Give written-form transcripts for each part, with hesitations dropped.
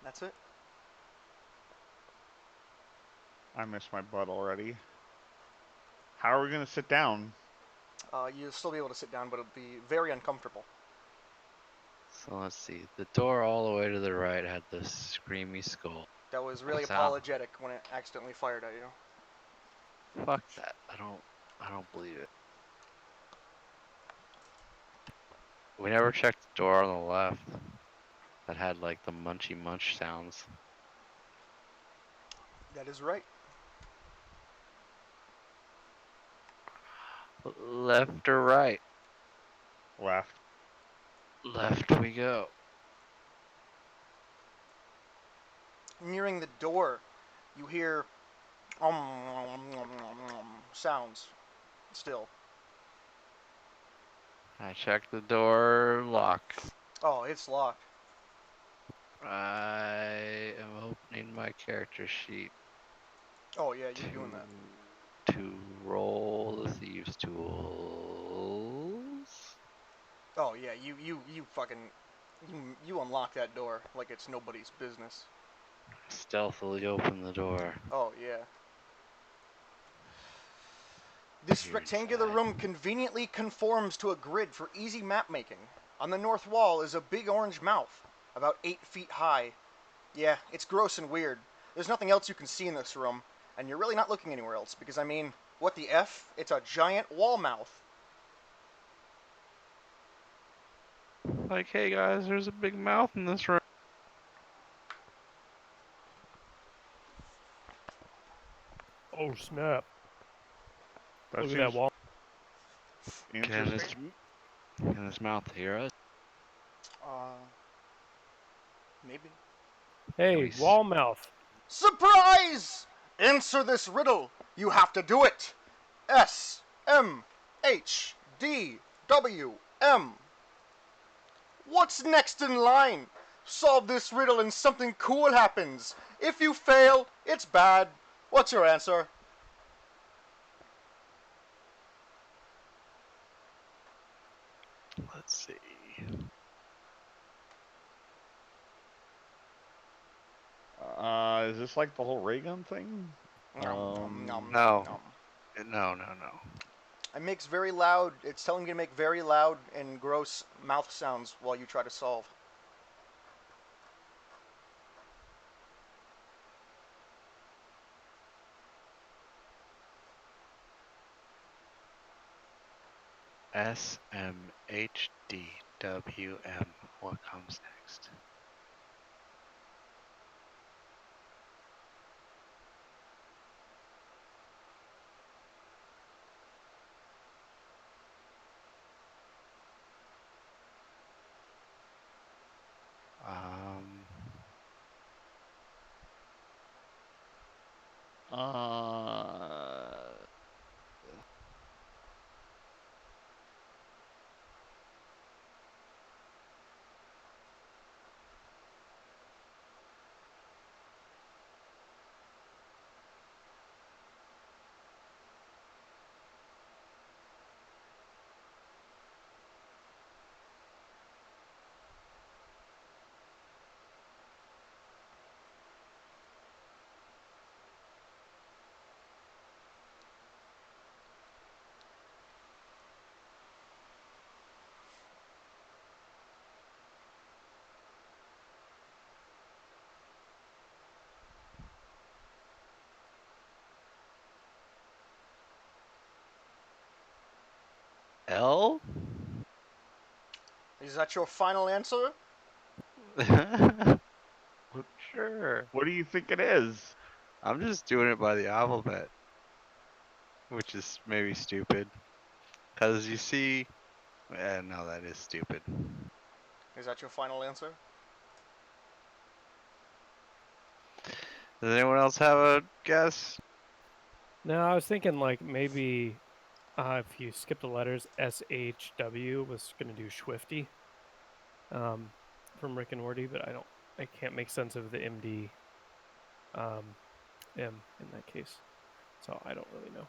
That's it. I miss my butt already. How are we gonna sit down? You'll still be able to sit down, but it'll be very uncomfortable. So let's see. The door all the way to the right had this screamy skull. That was really What's out? apologetic when it accidentally fired at you. Fuck that. I don't believe it. We never checked the door on the left that had like the munchy munch sounds. That is right. Left or right? Left. Left we go. Nearing the door, you hear sounds still. I checked the door lock. Oh, it's locked. I am opening my character sheet Oh yeah, you're doing that. to roll the thieves' tools. Oh yeah, you fucking you unlock that door like it's nobody's business. Stealthily open the door. Oh yeah. This You're rectangular inside. room conveniently conforms to a grid for easy map making. On the north wall is a big orange mouth, about 8 feet high. Yeah, it's gross and weird. There's nothing else you can see in this room, and you're really not looking anywhere else because, I mean, what the F? It's a giant wall mouth. Like, hey guys, there's a big mouth in this room. Oh snap! That Look at seems that wall. interesting. Can this mouth hear us? Uh, maybe. Hey, wall mouth. Surprise! Answer this riddle. You have to do it. SMHDWM. What's next in line? Solve this riddle and something cool happens. If you fail, it's bad. What's your answer? Let's see. Is this like the whole ray gun thing? No. No. It makes very loud. It's telling you to make very loud and gross mouth sounds while you try to solve. SMHDWM. What comes next? Um. Uh, L? Is that your final answer? Sure. what do you think it is? I'm just doing it by the alphabet, which is maybe stupid. Because you see. No, that is stupid. Is that your final answer? Does anyone else have a guess? No, I was thinking like maybe if you skip the letters, SHW was going to do Swifty from Rick and Morty, but I can't make sense of the MD M in that case, so I don't really know.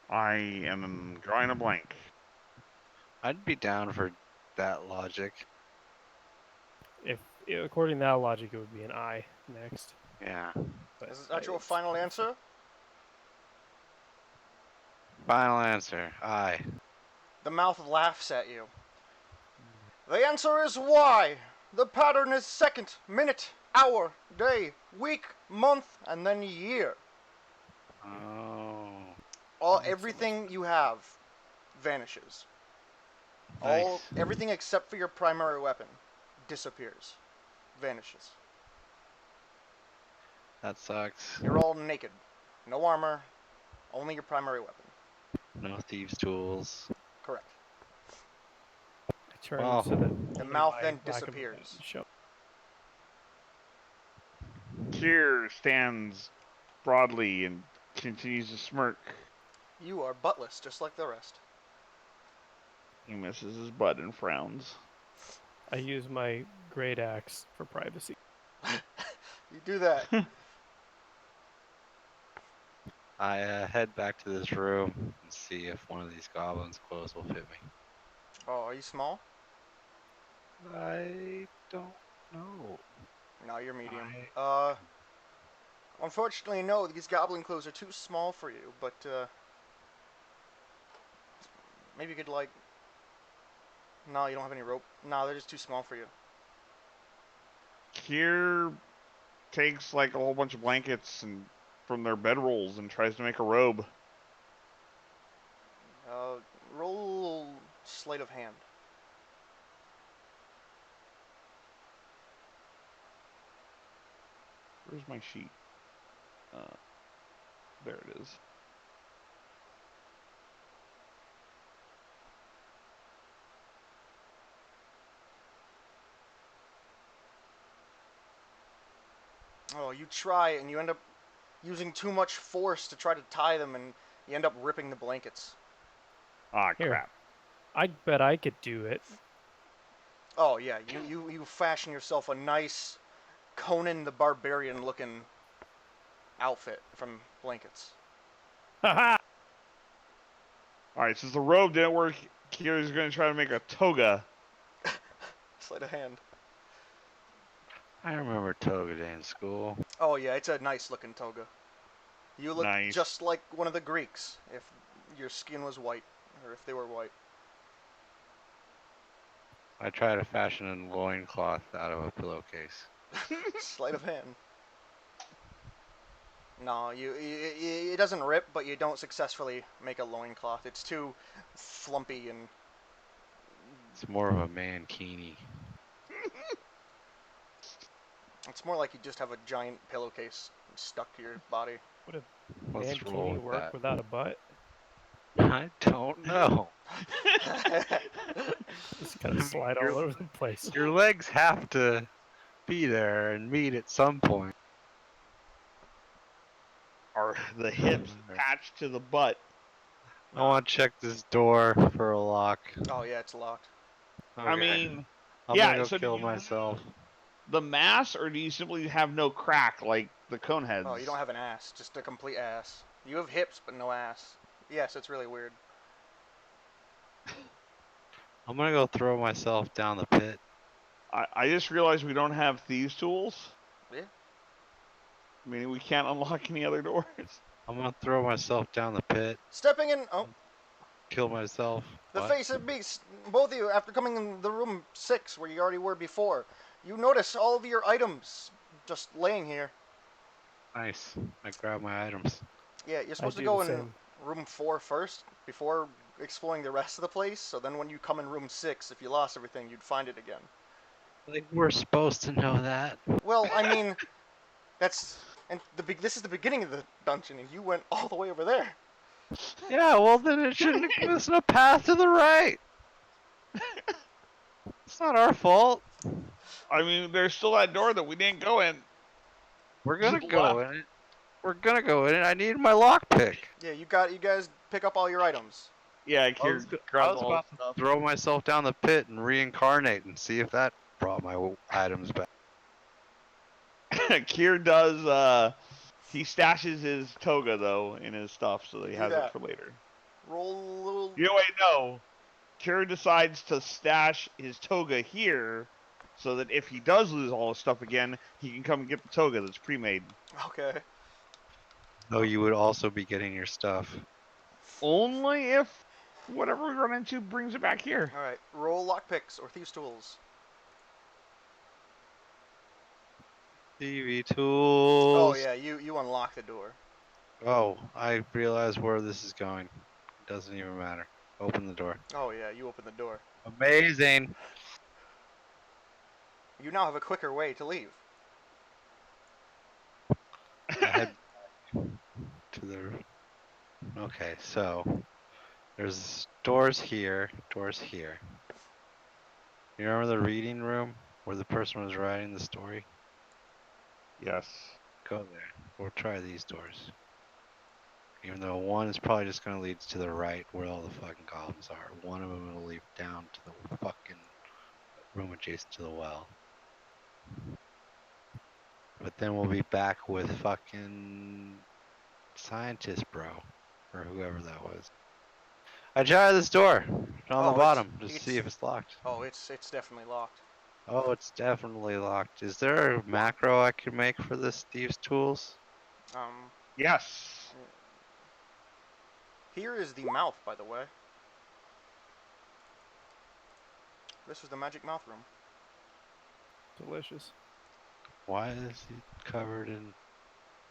I am drawing a blank. I'd be down for that logic. If according to that logic, it would be an I next. Yeah. But Is that your it's final pretty answer? Final answer. Aye. The mouth laughs at you. The answer is Y. The pattern is second, minute, hour, day, week, month, and then year. Oh. Everything you have vanishes. Nice. Everything except for your primary weapon disappears, vanishes. That sucks. You're all naked, no armor, only your primary weapon. No thieves' tools. Correct. I turn Wow. so that The only mouth my then lack of disappears. weapons show. Kier stands broadly and continues to smirk. You are buttless, just like the rest. He misses his butt and frowns. I use my great axe for privacy. You do that. I head back to this room and see if one of these goblins' clothes will fit me. Oh, are you small? I don't know. No, you're medium. Unfortunately, no, these goblin clothes are too small for you, but, maybe you could, like... No, you don't have any rope. No, they're just too small for you. Kier takes like a whole bunch of blankets and from their bedrolls and tries to make a robe. Roll sleight of hand. Where's my sheet? There it is. Oh, you try, and you end up using too much force to try to tie them, and you end up ripping the blankets. Ah, Here. crap. I bet I could do it. Oh, yeah, you fashion yourself a nice Conan the Barbarian-looking outfit from blankets. Haha! Alright, since the robe didn't work, Kier's going to try to make a toga. Sleight of hand. I remember toga day in school. Oh, yeah, it's a nice-looking toga. You look Nice. just like one of the Greeks, if your skin was white, or if they were white. I try to fashion a loincloth out of a pillowcase. Sleight of hand. No, it doesn't rip, but you don't successfully make a loincloth. It's too flumpy and... It's more of a mankini. It's more like you just have a giant pillowcase stuck to your body. Would a Let's roll mankini with work that. without a butt? I don't know. Just kind of slide all over the place. Your legs have to be there and meet at some point. Are the hips attached to the butt? I want to check this door for a lock. Oh, yeah, it's locked. Okay. I mean, I'm yeah, gonna go so do kill you myself. the mass, or do you simply have no crack like the cone heads? Oh, you don't have an ass. Just a complete ass. You have hips, but no ass. Yes, it's really weird. I'm gonna go throw myself down the pit. I just realized we don't have thieves' tools. Yeah. I mean, we can't unlock any other doors. I'm gonna throw myself down the pit. Stepping in... Oh, Kill myself. the What? face of beast. Both of you, after coming in the room 6, where you already were before, you notice all of your items just laying here. Nice. I grab my items. Yeah, you're supposed to do go the in same. room 4 first, before exploring the rest of the place, so then when you come in room 6, if you lost everything, you'd find it again. Like we're supposed to know that. Well, I mean, that's... And this is the beginning of the dungeon, and you went all the way over there. Yeah, well then it shouldn't have given us a path to the right. It's not our fault. I mean, there's still that door that we didn't go in. We're gonna To the go left. in it. We're gonna go in it. I need my lockpick. Yeah, you guys pick up all your items. Yeah, I Kier was grabbed all about the stuff. Throw myself down the pit and reincarnate and see if that brought my items back. Kier does, he stashes his toga, though, in his stuff, so that he Do has that. it for later. Roll a little... You know, wait, no. Kira decides to stash his toga here, so that if he does lose all his stuff again, he can come and get the toga that's pre-made. Okay. Though you would also be getting your stuff. Only if whatever we run into brings it back here. All right. Roll lockpicks or thieves' tools. TV Oh tools. yeah, you unlock the door. Oh, I realize where this is going. It doesn't even matter. Open the door. Oh yeah, you open the door. Amazing. You now have a quicker way to leave. I head to the. Okay, so there's doors here, doors here. You remember the reading room where the person was writing the story? Yes. Go there. We'll try these doors. Even though one is probably just going to lead to the right where all the fucking goblins are. One of them will lead down to the fucking room adjacent to the well. But then we'll be back with fucking scientist bro. Or whoever that was. I tried this door. It's on the bottom. Just see if it's locked. Oh, it's definitely locked. Oh, it's definitely locked. Is there a macro I can make for this thieves' tools? Yes. Here is the mouth, by the way. This is the magic mouth room. Delicious. Why is he covered in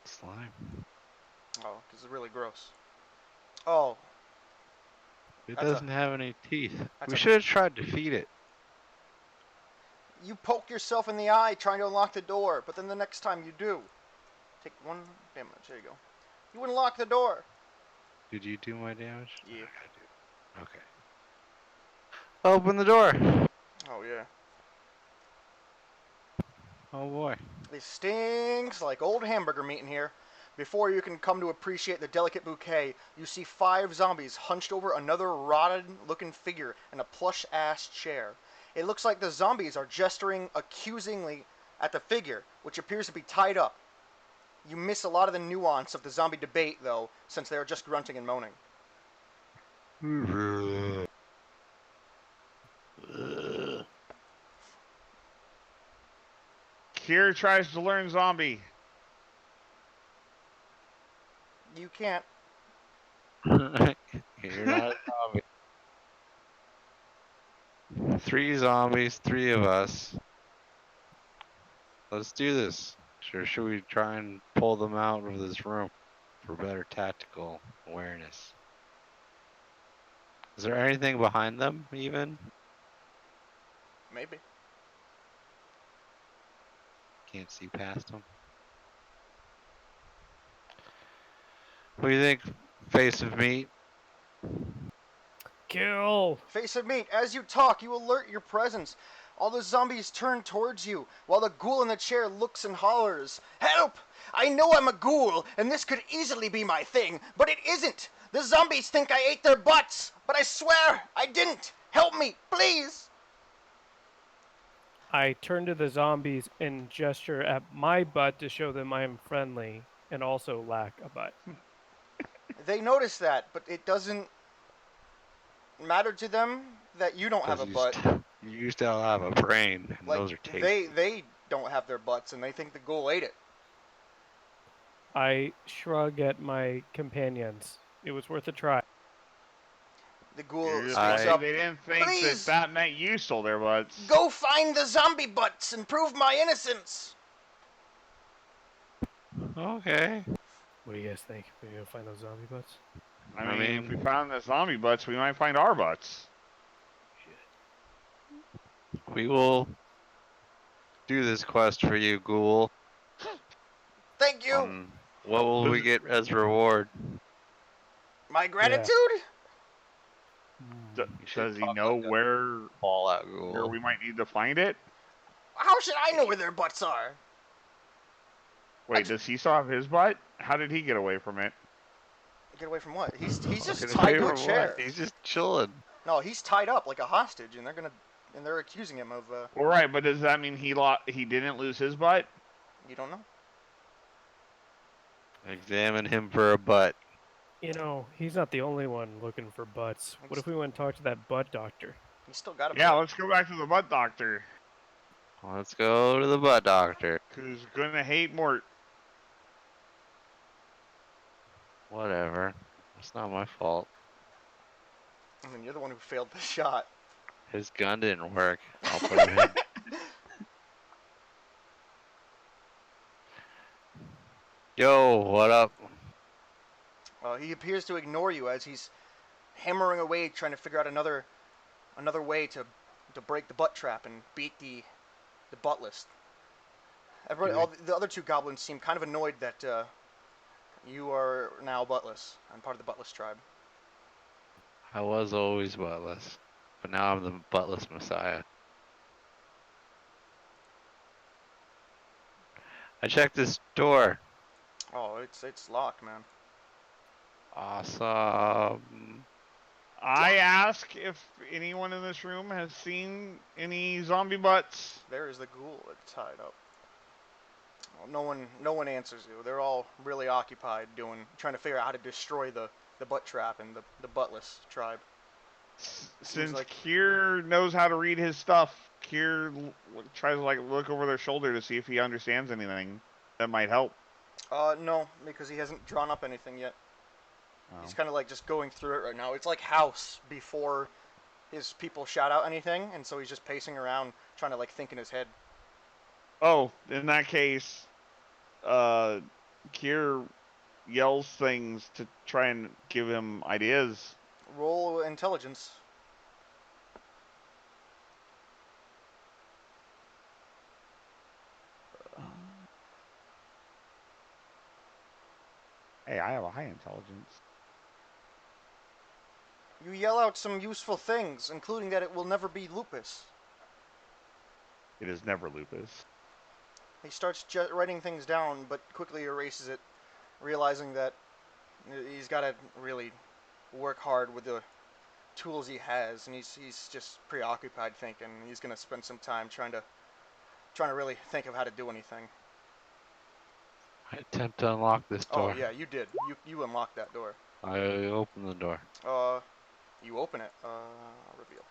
slime? Oh, because it's really gross. Oh. It That's doesn't have any teeth. that's We a- should have tried to feed it. You poke yourself in the eye trying to unlock the door, but then the next time you do, take 1 damage. There you go. You unlock the door. Did you do my damage? Yeah. I did. Okay. Open the door. Oh yeah. Oh boy. It stinks like old hamburger meat in here. Before you can come to appreciate the delicate bouquet, you see 5 zombies hunched over another rotted-looking figure in a plush-ass chair. It looks like the zombies are gesturing accusingly at the figure, which appears to be tied up. You miss a lot of the nuance of the zombie debate, though, since they are just grunting and moaning. Kira tries to learn zombie. You can't. You're not a zombie. 3 zombies, 3 of us. Let's do this. Should we try and pull them out of this room for better tactical awareness? Is there anything behind them, even? Maybe. Can't see past them. What do you think, face of meat? Kill! Face of meat, as you talk, you alert your presence. All the zombies turn towards you, while the ghoul in the chair looks and hollers. Help! I know I'm a ghoul, and this could easily be my thing, but it isn't! The zombies think I ate their butts, but I swear I didn't! Help me, please! I turn to the zombies and gesture at my butt to show them I am friendly and also lack a butt. They notice that, but it doesn't matter to them that you don't have a butt. You still have a brain, and Like, those are tasty. they don't have their butts, and they think the ghoul ate it. I shrug at my companions. It was worth a try. The ghoul They speaks up. didn't think Please! that meant you stole their butts. Go find the zombie butts and prove my innocence! Okay. What do you guys think? We gonna find those zombie butts? I mean, if we found the zombie butts, we might find our butts. We will do this quest for you, ghoul. Thank you! What will we get as reward? My gratitude? Does he know where Fallout ghoul. we might need to find it? How should I know where their butts are? Wait, does he still have his butt? How did he get away from it? Get away from what? He's just Gonna tied pay to for a chair. what? He's just chilling. No, he's tied up like a hostage, and they're accusing him of. All right, but does that mean he didn't lose his butt? You don't know. Examine him for a butt. You know, he's not the only one looking for butts. What if we went and talked to that butt doctor? He's still got a Yeah, butt. let's go back to the butt doctor. Let's go to the butt doctor. Who's gonna hate Mort? Whatever. It's not my fault. I mean, you're the one who failed the shot. His gun didn't work. I'll put him in. Yo, what up? He appears to ignore you as he's hammering away, trying to figure out another way to break the butt trap and beat the butt list. Everybody, all the other two goblins seem kind of annoyed that you are now buttless and part of the buttless tribe. I was always buttless, but now I'm the buttless messiah. I checked this door. Oh, it's locked, man. Awesome. I ask if anyone in this room has seen any zombie butts. There is the ghoul that's tied up. Well, no one answers you. They're all really occupied trying to figure out how to destroy the butt trap and the buttless tribe. Since like- Kier knows how to read his stuff, Kier tries to look over their shoulder to see if he understands anything that might help. No, because he hasn't drawn up anything yet. Oh. He's kind of just going through it right now. It's like House before his people shout out anything, and so he's just pacing around trying to think in his head. Oh, in that case, Kier yells things to try and give him ideas. Roll intelligence. Hey, I have a high intelligence. You yell out some useful things, including that it will never be lupus. It is never lupus. He starts writing things down, but quickly erases it, realizing that he's got to really work hard with the tools he has, and he's just preoccupied thinking. He's gonna spend some time trying to really think of how to do anything. I attempt to unlock this door. Oh yeah, you did. You unlocked that door. I open the door. You open it. Reveal.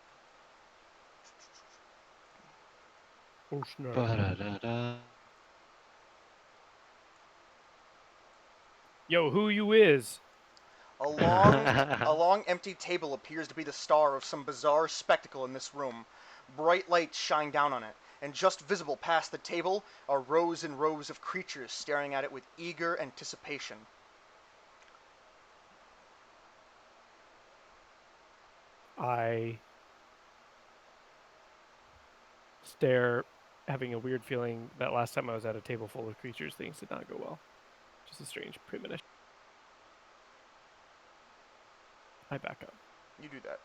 Oh, snap. Ba-da-da-da. Yo, who you is? A long empty table appears to be the star of some bizarre spectacle in this room. Bright lights shine down on it, and just visible past the table are rows and rows of creatures staring at it with eager anticipation. I stare, having a weird feeling that last time I was at a table full of creatures, things did not go well. Just a strange premonition. I back up. You do that.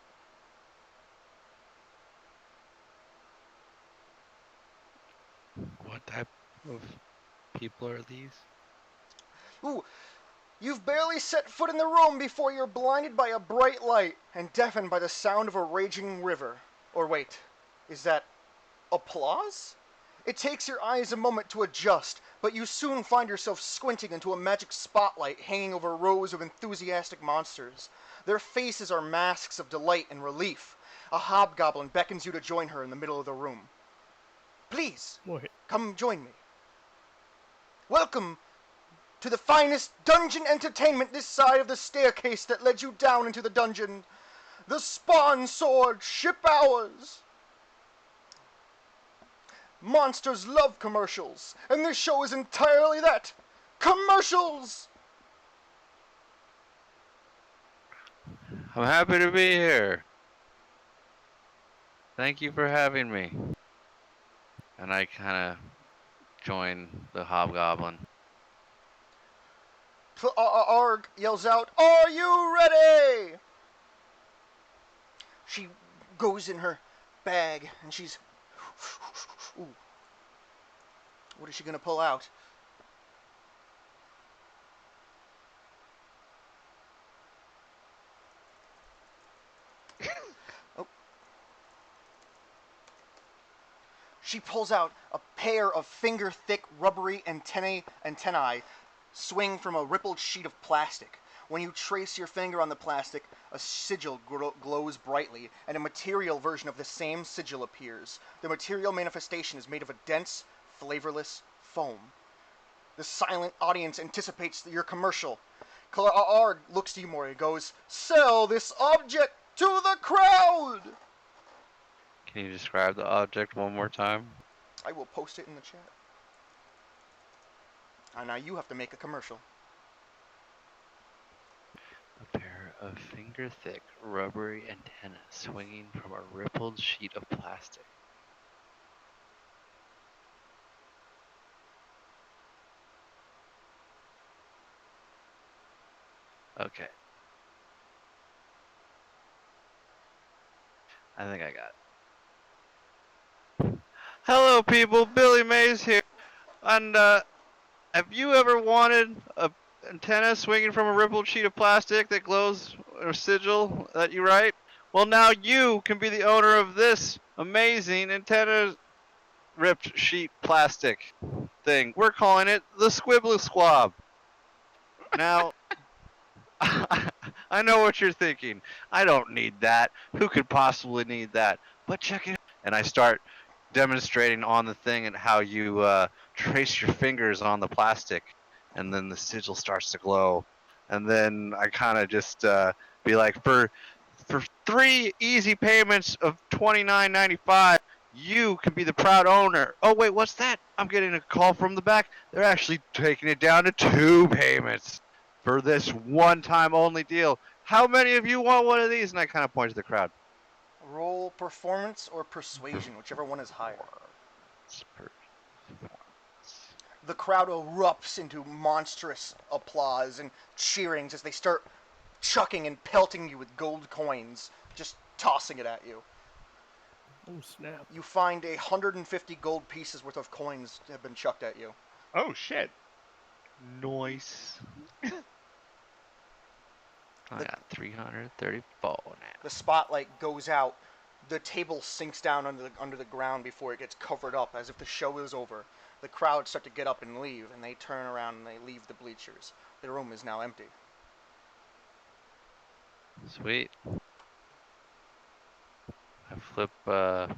What type of people are these? Ooh, you've barely set foot in the room before you're blinded by a bright light and deafened by the sound of a raging river. Or wait, is that applause? It takes your eyes a moment to adjust, but you soon find yourself squinting into a magic spotlight hanging over rows of enthusiastic monsters. Their faces are masks of delight and relief. A hobgoblin beckons you to join her in the middle of the room. Please, Wait. come join me. Welcome to the finest dungeon entertainment this side of the staircase that led you down into the dungeon. The Spawn Sword Ship Hours. Monsters love commercials, and this show is entirely that. Commercials! I'm happy to be here. Thank you for having me. And I kind of join the hobgoblin. Arg yells out, "Are you ready?" She goes in her bag, and she's... Ooh. What is she gonna pull out? Oh. She pulls out a pair of finger-thick rubbery antennae swing from a rippled sheet of plastic. When you trace your finger on the plastic, a sigil glows brightly, and a material version of the same sigil appears. The material manifestation is made of a dense, flavorless foam. The silent audience anticipates your commercial. Clark looks to you, Maury, and goes, "Sell this object to the crowd!" Can you describe the object one more time? I will post it in the chat. And now you have to make a commercial. A pair of finger-thick, rubbery antennas swinging from a rippled sheet of plastic. Okay. I think I got it. Hello, people. Billy Mays here. And have you ever wanted a antenna swinging from a rippled sheet of plastic that glows, or sigil that you write? Well, now you can be the owner of this amazing antenna ripped sheet plastic thing. We're calling it the Squibbly Squab. Now, I know what you're thinking. I don't need that. Who could possibly need that? But check it out. And I start demonstrating on the thing and how you trace your fingers on the plastic, and then the sigil starts to glow. And then I kind of just be like, for 3 easy payments of $29.95, you can be the proud owner. Oh wait, what's that? I'm getting a call from the back. They're actually taking it down to 2 payments for this one-time only deal. How many of you want one of these? And I kind of point to the crowd. Roll performance or persuasion, whichever one is higher. The crowd erupts into monstrous applause and cheerings as they start chucking and pelting you with gold coins, just tossing it at you. Oh, snap. You find 150 gold pieces worth of coins have been chucked at you. Oh, shit. Nice. I got 334 now. The spotlight goes out. The table sinks down under the ground before it gets covered up, as if the show is over. The crowd start to get up and leave, and they turn around and they leave the bleachers. The room is now empty. Sweet. I flip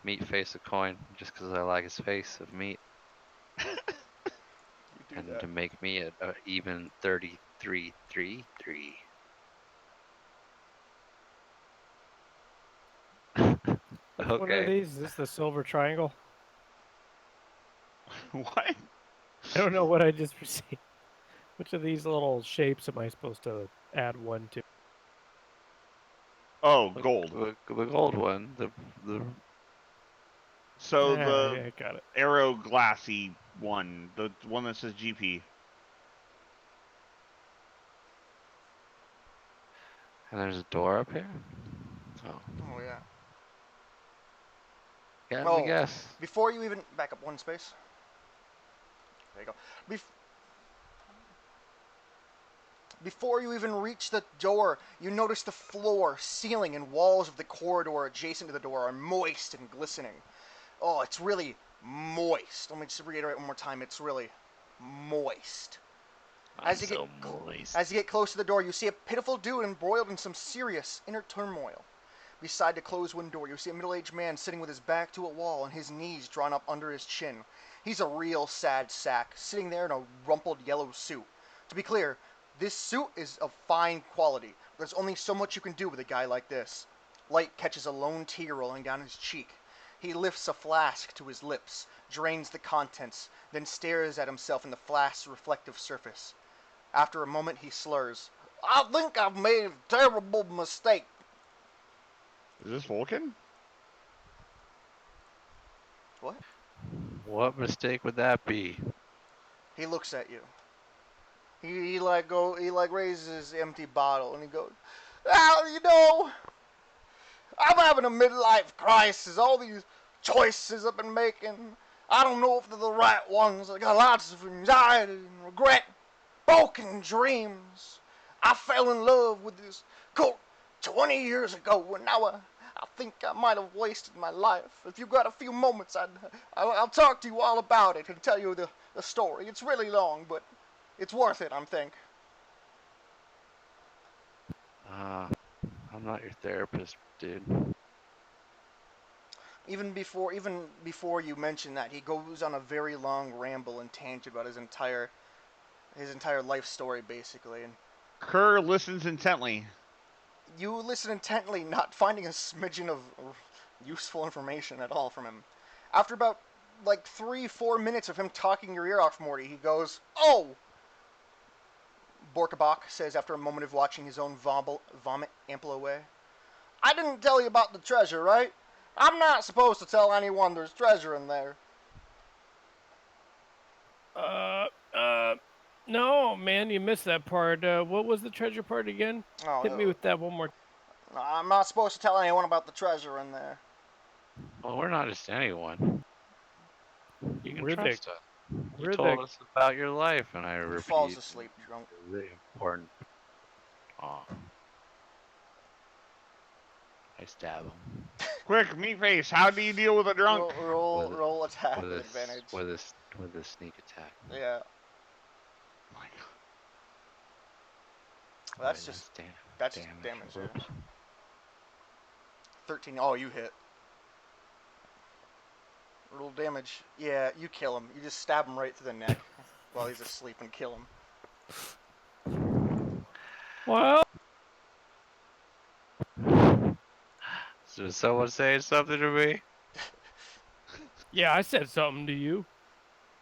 Meat Face a coin just because I like his face of meat. You do And that. to make me an even 33-3-3. Which one are these? Is this the silver triangle? What? I don't know what I just received. Which of these little shapes am I supposed to add one to? Oh, gold. The gold one. So Yeah, I got it. arrow glassy one, the one that says GP. And there's a door up here? Oh. Oh, yeah. Yeah, Oh. I guess. Before you even... Back up one space. There you go. Before you even reach the door, you notice the floor, ceiling, and walls of the corridor adjacent to the door are moist and glistening. Oh, it's really moist. Let me just reiterate one more time. It's really moist. As you get close to the door, you see a pitiful dude embroiled in some serious inner turmoil. Beside the closed wooden door, you see a middle-aged man sitting with his back to a wall and his knees drawn up under his chin. He's a real sad sack, sitting there in a rumpled yellow suit. To be clear, this suit is of fine quality. There's only so much you can do with a guy like this. Light catches a lone tear rolling down his cheek. He lifts a flask to his lips, drains the contents, then stares at himself in the flask's reflective surface. After a moment, he slurs, "I think I've made a terrible mistake." Is this Vulcan? What? What mistake would that be? He looks at you. He raises his empty bottle and he goes, "Well, I'm having a midlife crisis. All these choices I've been making, I don't know if they're the right ones. I got lots of anxiety and regret, broken dreams. I fell in love with this coat 20 years ago, and now I think I might have wasted my life. If you've got a few moments, I'll talk to you all about it and tell you the story. It's really long, but it's worth it, I think." I'm not your therapist, dude. Even before you mention that, he goes on a very long ramble and tangent about his entire life story, basically. And Kerr listens intently. you listen intently, not finding a smidgen of useful information at all from him. After about like 3-4 minutes of him talking your ear off, Morty, he goes, "Oh!" Borkabok says after a moment of watching his own vomit ample away. "I didn't tell you about the treasure, right? I'm not supposed to tell anyone there's treasure in there." No, man, you missed that part. What was the treasure part again? Oh, Hit me with that one more. I'm not supposed to tell anyone about the treasure in there. Well, we're not just anyone. You can We're trust us. You we're told the- us about your life, and I He repeat. falls asleep drunk. Really important. Aw. I stab him. Quick, Meatface, how do you deal with a drunk? Roll attack with With advantage. a sneak attack. Yeah, Oh my God. that's Wait, just damage. damage. Yeah. Whoops. 13. Oh, you hit. Roll damage. Yeah, you kill him. You just stab him right through the neck while he's asleep and kill him. Well, So is someone saying something to me? yeah, I said something to you.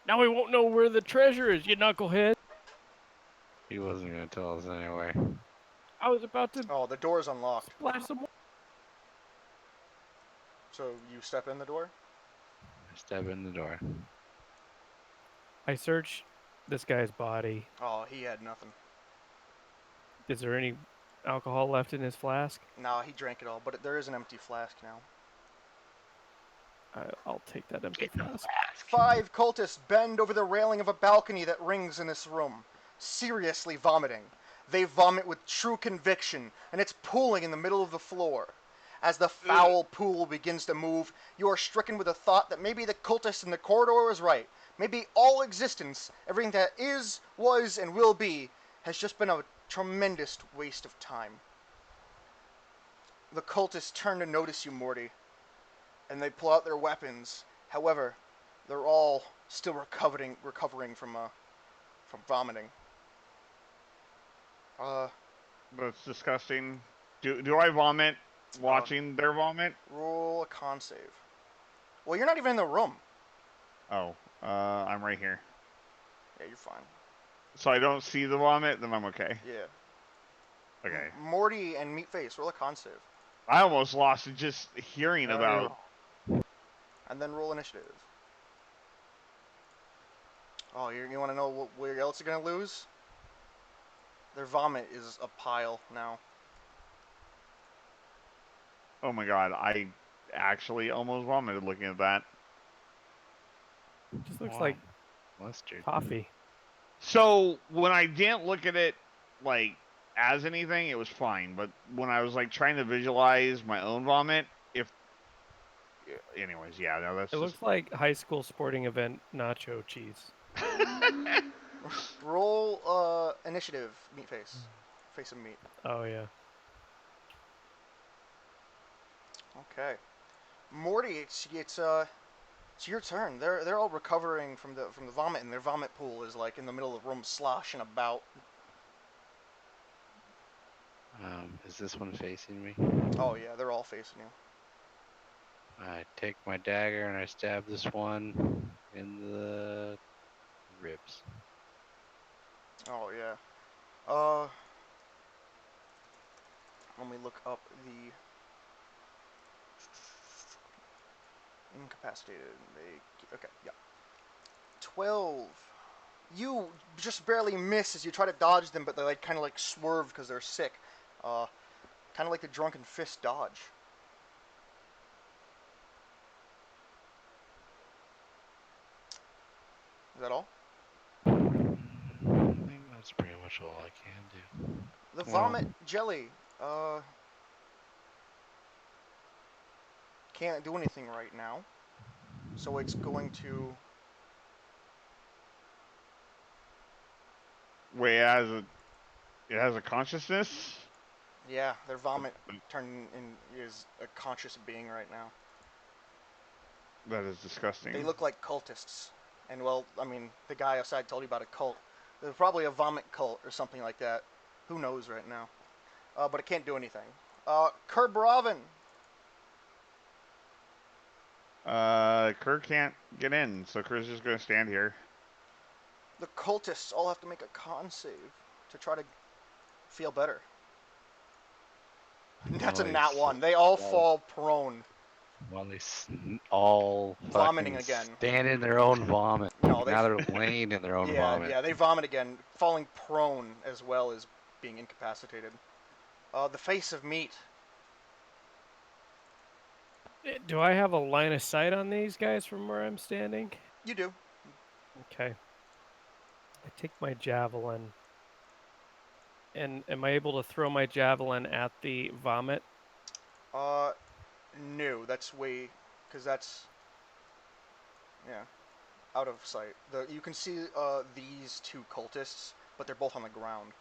Now we won't know where the treasure is, you knucklehead. He wasn't gonna tell us anyway. I was about to Oh, the door's unlocked. splash some more. So you step in the door? I stab in the door. I searched this guy's body. Oh, he had nothing. Is there any alcohol left in his flask? Nah, he drank it all, but there is an empty flask now. I'll take that empty flask. 5 cultists bend over the railing of a balcony that rings in this room, seriously vomiting. They vomit with true conviction, and it's pooling in the middle of the floor. As the foul pool begins to move, you are stricken with the thought that maybe the cultist in the corridor was right. Maybe all existence, everything that is, was, and will be, has just been a tremendous waste of time. The cultists turn to notice you, Morty, and they pull out their weapons. However, they're all still recovering from vomiting. That's disgusting. Do I vomit watching their vomit? Roll a con save. Well, you're not even in the room. Oh, I'm right here. Yeah, you're fine. So I don't see the vomit, then I'm okay. Yeah. Okay. Morty and Meatface, roll a con save. I almost lost it just hearing about. And then roll initiative. Oh, you want to know where else you're going to lose? Their vomit is a pile now. Oh my God, I actually almost vomited looking at that. Just looks like mustard. coffee. So when I didn't look at it like as anything, it was fine. But when I was like trying to visualize my own vomit, anyways, yeah, no, that's. It looks like high school sporting event nacho cheese. Roll initiative, Meatface. Face of meat. Oh yeah. Okay. Morty, it's your turn. They're all recovering from the vomit, and their vomit pool is like in the middle of the room, sloshing about. Is this one facing me? Oh yeah, they're all facing you. I take my dagger and I stab this one in the ribs. Oh yeah. Let me look up the incapacitated. Okay, yeah. 12. You just barely miss as you try to dodge them, but they like kind of like swerve because they're sick. Kind of like the drunken fist dodge. Is that all? I think that's pretty much all I can do. The Well- vomit jelly. Can't do anything right now. So it's going to. Wait, it has a consciousness. Yeah, their vomit is a conscious being right now. That is disgusting. They look like cultists. And, well, I mean, the guy outside told you about a cult. There's probably a vomit cult or something like that. Who knows right now? But it can't do anything. Kerbrovin. Kerr can't get in, so Kerr's just gonna stand here. The cultists all have to make a con save to try to feel better. That's a nat Nice. 1. They all Well- fall prone. Well, all Vomiting fucking again. stand in their own vomit. No, Now they're laying in their own vomit. Yeah, they vomit again, falling prone as well as being incapacitated. The face of meat. Do I have a line of sight on these guys from where I'm standing? You do. Okay. I take my javelin. And am I able to throw my javelin at the vomit? No, that's way, because that's, yeah, out of sight. You can see these two cultists, but they're both on the ground.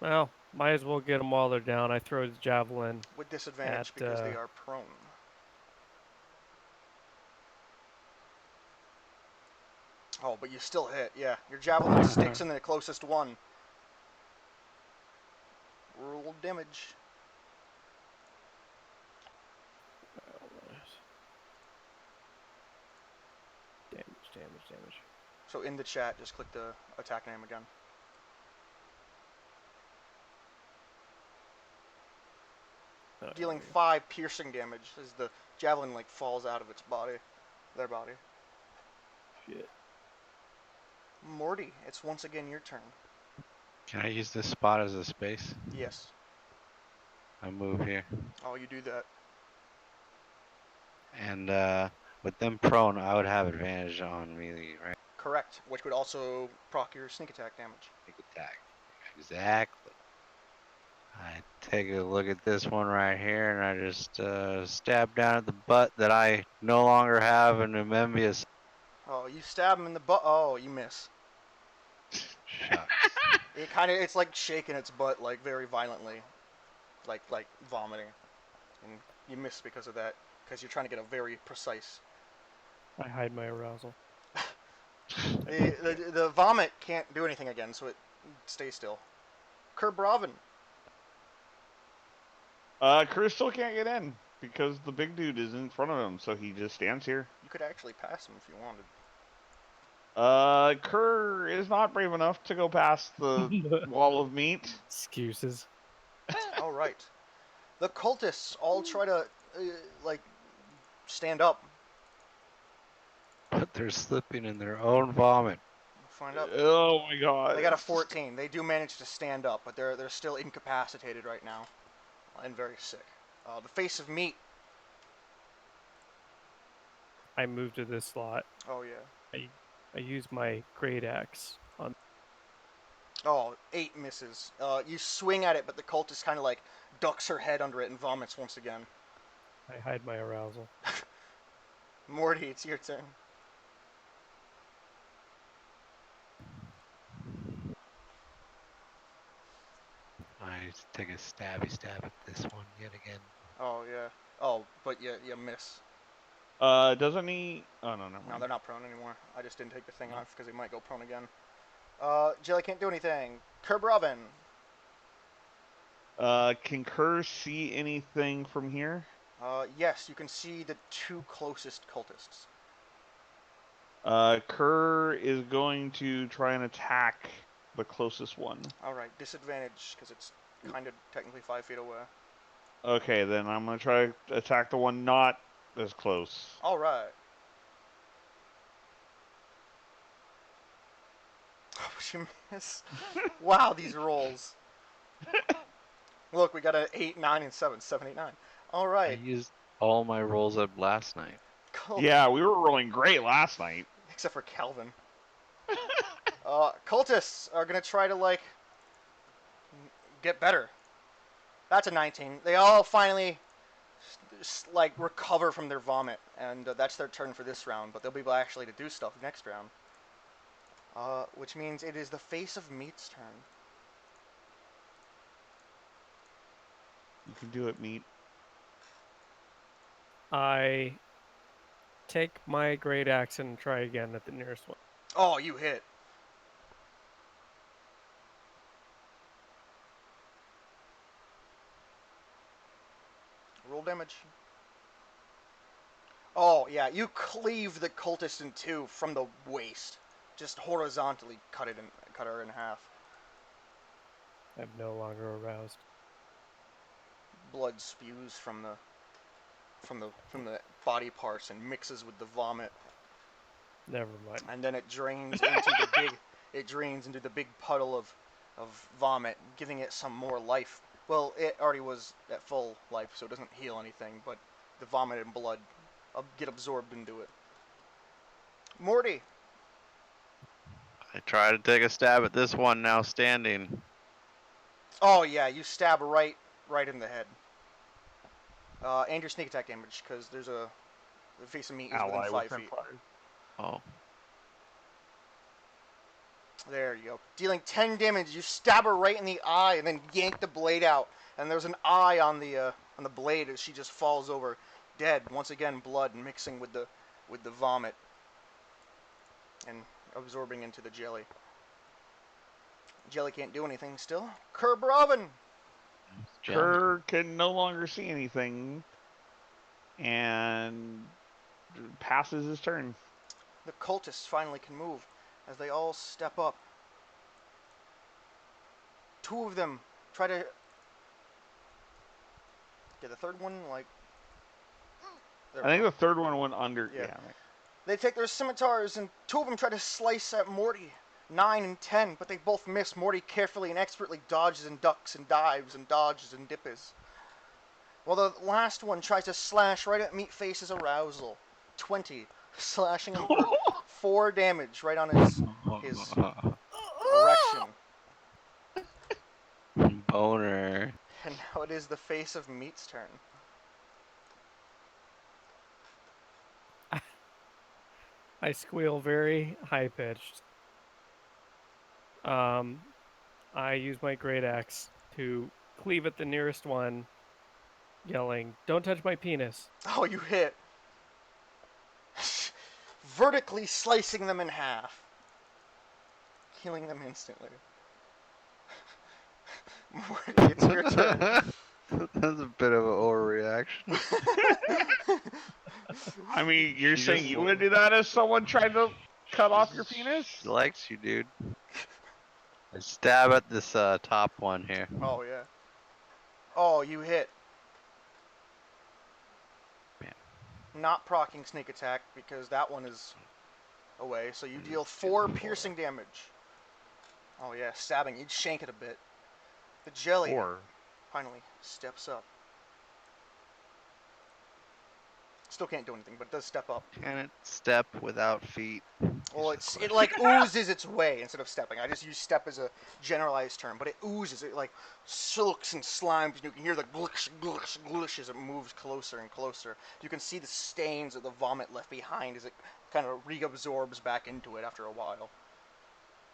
Well, might as well get them while they're down. I throw the javelin. With disadvantage because they are prone. Oh, but you still hit, yeah. Your javelin sticks in the closest one. Roll damage. Damage. So in the chat, just click the attack name again. Dealing 5 piercing damage as the javelin like falls out of its body, their body. Shit. Morty, it's once again your turn. Can I use this spot as a space? Yes. I move here. Oh, you do that. And with them prone, I would have advantage on melee, right? Correct, which would also proc your sneak attack damage. Sneak attack. Exactly. I take a look at this one right here, and I just stab down at the butt that I no longer have an amembious. Oh, you stab him in the butt. Oh, you miss. Shucks. It's like shaking its butt like very violently, like vomiting, and you miss because of that, because you're trying to get a very precise. I hide my arousal. The vomit can't do anything again, so it stays still. Kerbrovin. Kerr still can't get in because the big dude is in front of him, so he just stands here. You could actually pass him if you wanted. Kerr is not brave enough to go past the wall of meat. Excuses. All right. The cultists all try to stand up. But they're slipping in their own vomit. Find out. Oh my god. They got a 14. They do manage to stand up, but they're still incapacitated right now and very sick. The face of meat. I move to this slot. Oh yeah. I use my great axe on. Oh, 8 misses. You swing at it, but the cultist kind of like ducks her head under it and vomits once again. I hide my arousal. Morty, it's your turn. I take a stabby stab at this one yet again. Oh yeah. Oh, but you miss. Doesn't he? Oh no, never No, mind. they're not prone anymore. I just didn't take the thing off because they might go prone again. Jelly can't do anything. Kerbrovin. Can Kerr see anything from here? Yes, you can see the 2 closest cultists. Kerr is going to try and attack the closest one. Alright, disadvantage because it's kind of technically 5 feet away. Okay, then I'm going to try to attack the one not as close. Alright. Oh, she missed. Wow, these rolls. Look, we got an 8, 9, and 7. 7, 8, 9. Alright. I used all my rolls up last night. Cool. Yeah, we were rolling great last night. Except for Calvin. Cultists are going to try to, get better. That's a 19. They all finally, recover from their vomit. And that's their turn for this round. But they'll be able actually to do stuff next round. Which means it is the face of meat's turn. You can do it, Meat. I take my great axe and try again at the nearest one. Oh, you hit. Roll damage. Oh, yeah, you cleave the cultist in two from the waist. Just horizontally cut her in half. I'm no longer aroused. Blood spews from the body parts and mixes with the vomit. Never mind. And then it drains into the big puddle of vomit, giving it some more life. Well, it already was at full life, so it doesn't heal anything, but the vomit and blood get absorbed into it. Morty. I try to take a stab at this one now standing. Oh yeah, you stab right in the head. And your sneak attack damage, because the face of meat is within 5 feet. Oh. There you go. Dealing 10 damage, you stab her right in the eye, and then yank the blade out. And there's an eye on the blade as she just falls over, dead. Once again, blood mixing with the vomit and absorbing into the jelly. Jelly can't do anything still. Crowvithian. Kerr can no longer see anything, and passes his turn. The cultists finally can move as they all step up. Two of them try to get the third one, like... I think the third one went under. Yeah. They take their scimitars, and two of them try to slice at Morty. 9 and 10, but they both miss. Morty carefully and expertly dodges and ducks and dives and dodges and dippes. While the last one tries to slash right at Meatface's arousal. 20, slashing him for 4 damage right on his erection. Boner. And now it is the face of Meat's turn. I squeal very high-pitched. I use my great axe to cleave at the nearest one, yelling, "Don't touch my penis." Oh, you hit. Vertically slicing them in half. Killing them instantly. Morty, it's your turn. That's a bit of an overreaction. I mean, you're saying you would do that if someone tried to cut off your penis? She likes you, dude. I stab at this top one here. Oh, yeah. Oh, you hit. Bam. Not proccing sneak attack because that one is away. So you deal 4 piercing damage. Oh, yeah, stabbing. You'd shank it a bit. The jelly finally steps up. Still can't do anything, but it does step up. Can it step without feet? Well, it like oozes its way instead of stepping. I just use step as a generalized term, but it oozes. It like silks and slimes, and you can hear the glush, glush, glush as it moves closer and closer. You can see the stains of the vomit left behind as it kind of reabsorbs back into it after a while.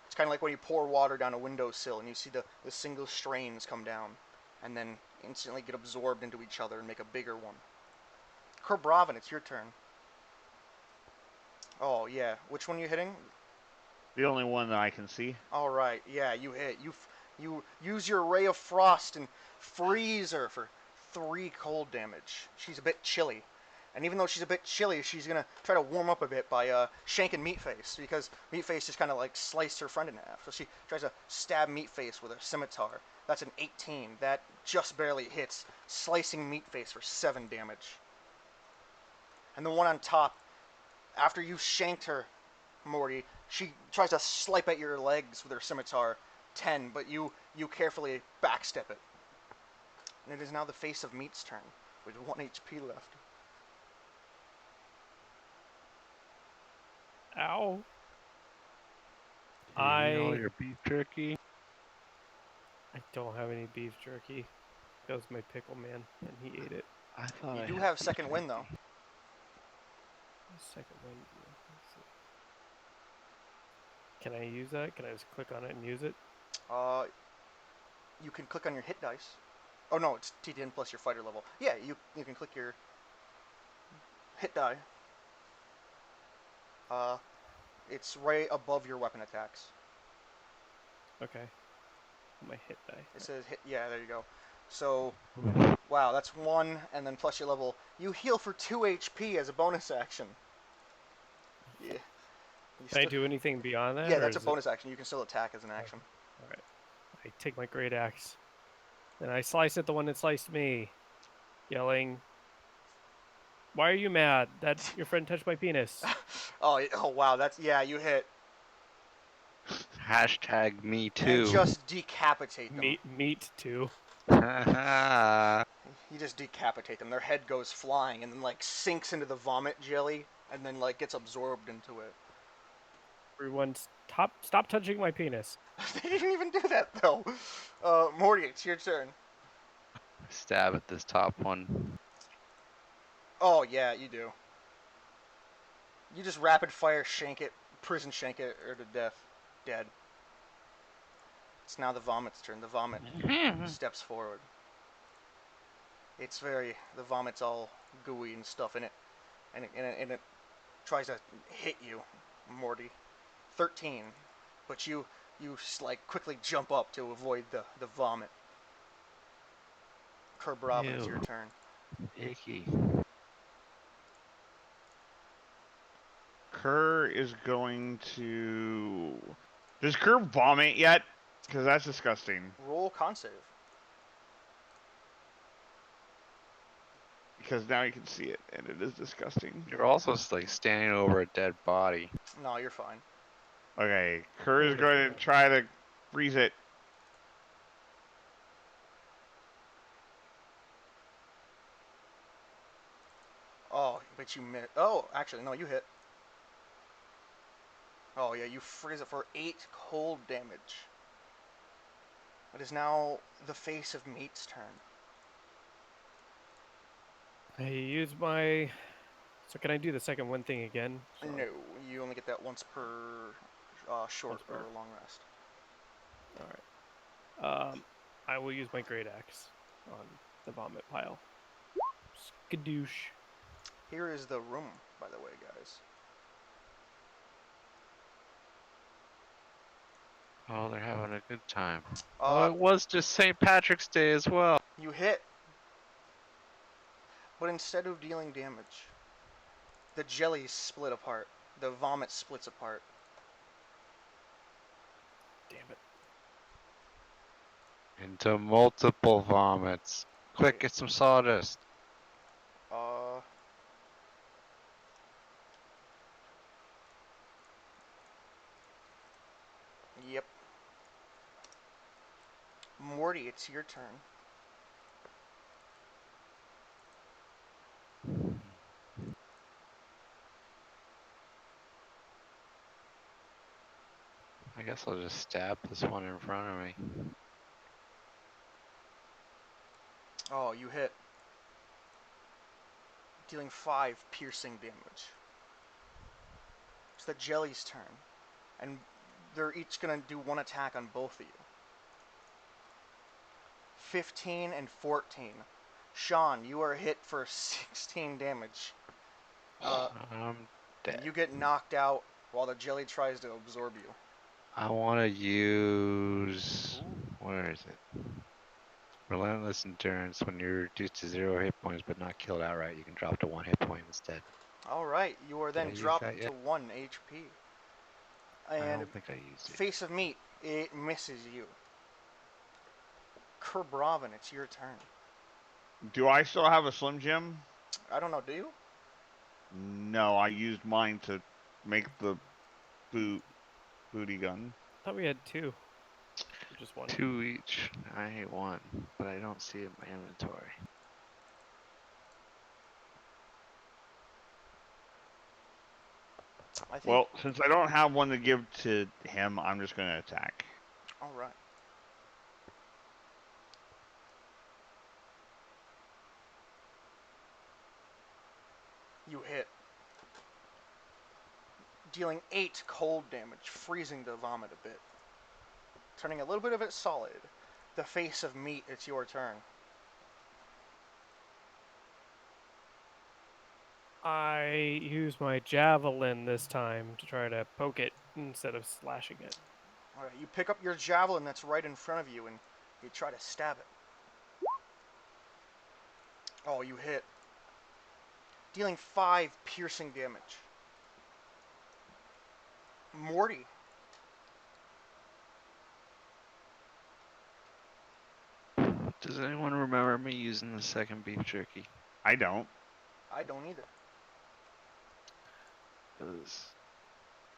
It's kind of like when you pour water down a windowsill and you see the single strains come down and then instantly get absorbed into each other and make a bigger one. Crowvithian, it's your turn. Oh, yeah. Which one are you hitting? The only one that I can see. All right. Yeah, you hit. You use your Ray of Frost and freeze her for 3 cold damage. She's a bit chilly. And even though she's a bit chilly, she's going to try to warm up a bit by shanking Meatface, because Meatface just kind of like sliced her friend in half. So she tries to stab Meatface with her scimitar. That's an 18. That just barely hits, slicing Meatface for 7 damage. And the one on top, after you shanked her, Morty, she tries to slipe at your legs with her scimitar. 10, but you carefully backstep it. And it is now the face of Meat's turn, with 1 HP left. Ow. Do you eat all your beef jerky? I don't have any beef jerky. That was my pickle man, and he ate it. I thought You do have second wind, though. Second wind. Can I use that? Can I just click on it and use it? You can click on your hit dice. Oh no, it's T10 plus your fighter level. Yeah, you can click your hit die. It's right above your weapon attacks. Okay. My hit die. It says hit. Yeah, there you go. So, wow, that's 1, and then plus your level. You heal for 2 HP as a bonus action. Yeah. Can I do anything beyond that? Yeah, or that's a is it- bonus action. You can still attack as an action. All right. I take my great axe, and I slice at the one that sliced me, yelling, "Why are you mad that your friend touched my penis?" Oh wow, that's yeah. You hit Hashtag me and too. just decapitate them. Meat too. You just decapitate them. Their head goes flying and then like sinks into the vomit jelly and then like gets absorbed into it. Everyone, stop touching my penis. They didn't even do that though. Morty, it's your turn. Stab at this top one. Oh yeah, you do. You just rapid fire shank it, prison shank it, or to death, dead. It's now the vomit's turn. The vomit steps forward. The vomit's all gooey and stuff in it, and it tries to hit you, Morty. 13, but you like quickly jump up to avoid the vomit. Crowvithian, it's your Ew. turn. Icky. Kerr is going to. Does Kerr vomit yet? Because that's disgusting. Roll con save. Because now you can see it, and it is disgusting. You're also like standing over a dead body. No, you're fine. Okay, Kerr is going to try to freeze it. Oh, but you missed. Oh, actually, no, you hit. Oh yeah, you freeze it for 8 cold damage. It is now the face of Meat's turn. I use my. So can I do the second one thing again? So No, you only get that once per short or long rest. All right. I will use my great axe on the vomit pile. Skadoosh. Here is the room, by the way, guys. Oh, they're having a good time. Oh, it was just St. Patrick's Day as well. You hit, but instead of dealing damage, the jelly split apart. The vomit splits apart. Damn it. Into multiple vomits. Quick, get some sawdust. Yep. Morty, it's your turn. I guess I'll just stab this one in front of me. Oh, you hit. Dealing 5 piercing damage. It's the jelly's turn. And they're each going to do 1 attack on both of you. 15 and 14. Sean, you are hit for 16 damage. I'm dead. You get knocked out while the jelly tries to absorb you. I want to use... Where is it? Relentless Endurance. When you're reduced to 0 hit points but not killed outright, you can drop to 1 hit point instead. Alright, you are then I use dropped that to yet? 1 HP. I And don't think I used it. Face of Meat, it misses you. Crowvithian, it's your turn. Do I still have a Slim Jim? I don't know, do you? No, I used mine to make the booty gun. I thought we had 2. Just 1. 2 each. I hate 1, but I don't see it in my inventory. I think. Well, since I don't have one to give to him, I'm just going to attack. Alright. You hit. Dealing 8 cold damage, freezing the vomit a bit. Turning a little bit of it solid. The Face of Meat, it's your turn. I use my javelin this time to try to poke it instead of slashing it. All right, you pick up your javelin that's right in front of you, and you try to stab it. Oh, you hit. Dealing 5 piercing damage. Morty. Does anyone remember me using the second beef jerky? I don't. I don't either. 'Cause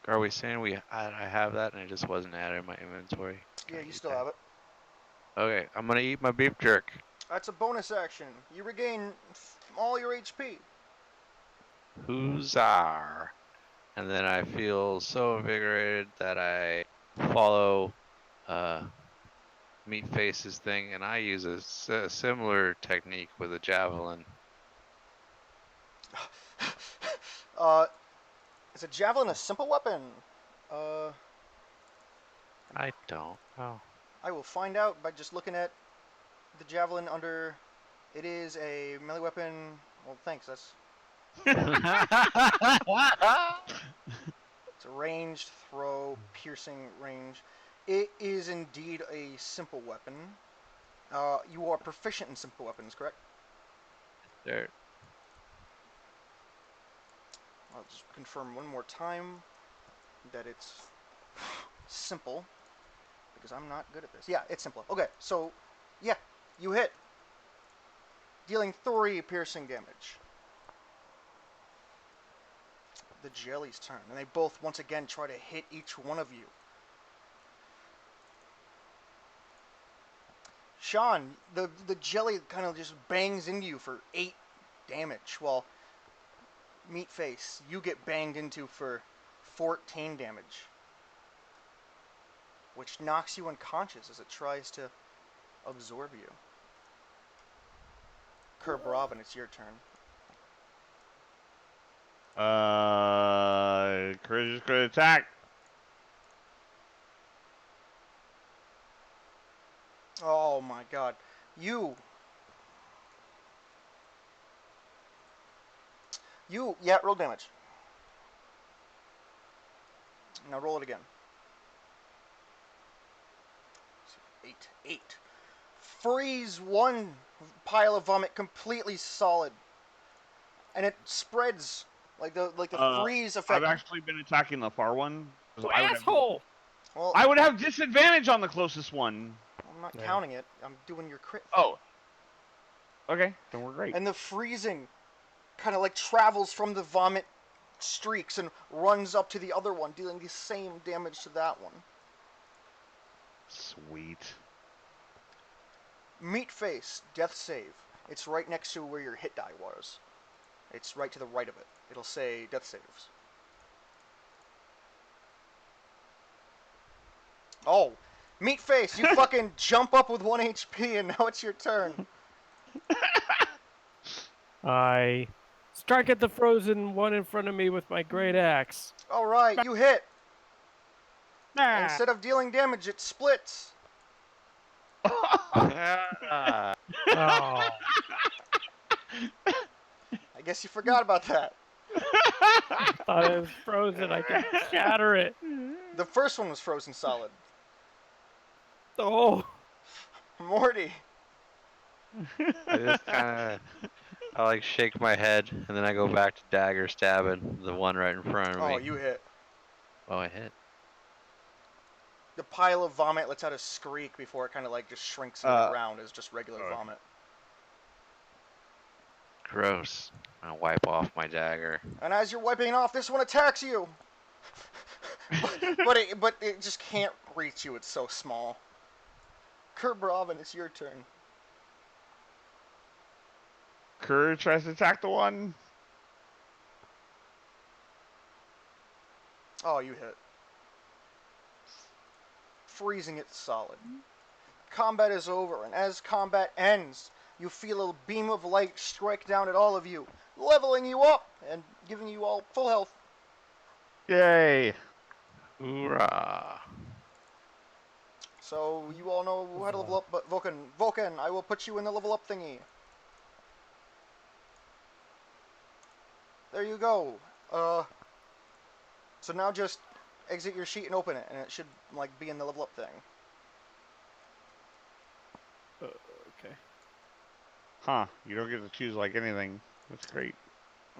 are we saying I have that and it just wasn't added in my inventory? Can Yeah, I you eat still that? have it. Okay, I'm gonna eat my beef jerk. That's a bonus action. You regain all your HP. Huzzah! And then I feel so invigorated that I follow Meatface's thing, and I use a similar technique with a javelin. Is a javelin a simple weapon? I don't know. I will find out by just looking at the javelin under. It is a melee weapon. Well, thanks. That's it's a ranged throw, piercing range. It is indeed a simple weapon. You are proficient in simple weapons, correct? There. I'll just confirm one more time that it's simple, because I'm not good at this. Yeah, it's simple. Okay, so, yeah, you hit. Dealing 3 piercing damage. The jelly's turn, and they both once again try to hit each one of you. Sean, the jelly kind of just bangs into you for 8 damage, while Meatface, you get banged into for 14 damage, which knocks you unconscious as it tries to absorb you. Crowvithian, it's your turn. Courageous crit attack. Oh my god. Yeah, roll damage. Now roll it again. 8. Freeze one pile of vomit completely solid. And it spreads like the freeze effect. I've actually been attacking the far one. You asshole! Well, I would have disadvantage on the closest one. I'm not Yeah. counting it. I'm doing your crit. Oh. Okay, then we're great. And the freezing kind of like travels from the vomit streaks and runs up to the other one, dealing the same damage to that one. Sweet. Meatface, death save. It's right next to where your hit die was. It's right to the right of it. It'll say death saves. Oh, Meatface, you fucking jump up with 1 HP and now it's your turn. I strike at the frozen one in front of me with my great axe. Alright, you hit. Ah. Instead of dealing damage, it splits. Ah. Oh. I guess you forgot about that. Thought it was frozen. I could shatter it. The first one was frozen solid. Oh. Morty. I just kind of, I like shake my head, and then I go back to dagger stabbing the one right in front of me. Oh, you hit. Oh, I hit. The pile of vomit lets out a skreak before it kind of like just shrinks into the ground as just regular vomit. Gross. I wipe off my dagger. And as you're wiping it off, this one attacks you. but it just can't reach you. It's so small. Crowvithian, it's your turn. Kerr tries to attack the one. Oh, you hit. Freezing it solid. Combat is over, and as combat ends, you feel a beam of light strike down at all of you, leveling you up and giving you all full health. Yay. Hoorah. So you all know how to level up, but Vulcan, I will put you in the level up thingy. There you go. So now just exit your sheet and open it, and it should like be in the level up thing. Okay. Huh? You don't get to choose like anything. That's great.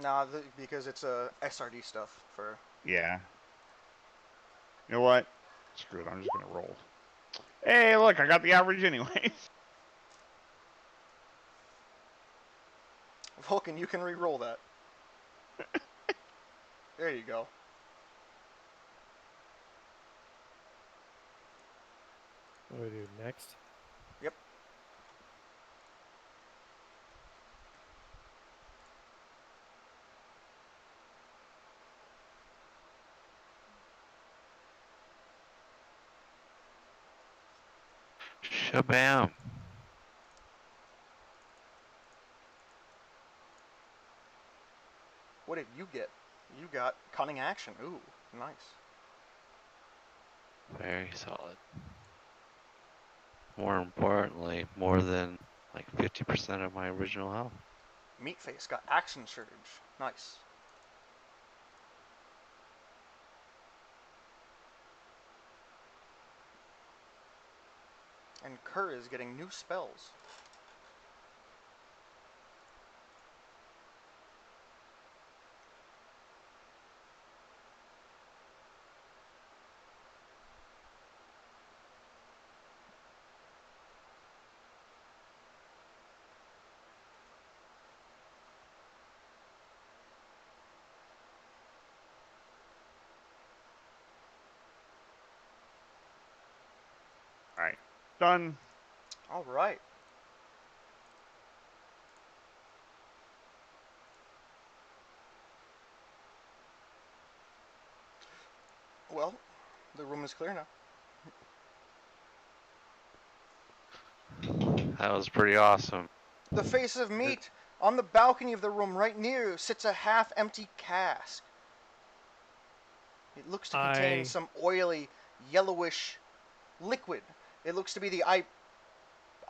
Nah, because it's SRD stuff for. Yeah. You know what? Screw it. I'm just gonna roll. Hey, look! I got the average anyways. Vulcan, you can re-roll that. There you go. What do we do next? Yep. Shabam. What did you get? You got cunning action. Ooh, nice. Very solid. More importantly, more than like 50% of my original health. Meatface got action surge. Nice. And Kerr is getting new spells. All right. Done. All right. Well, the room is clear now. That was pretty awesome. The face of meat. On the balcony of the room right near you sits a half-empty cask. It looks to contain some oily, yellowish liquid. It looks to be the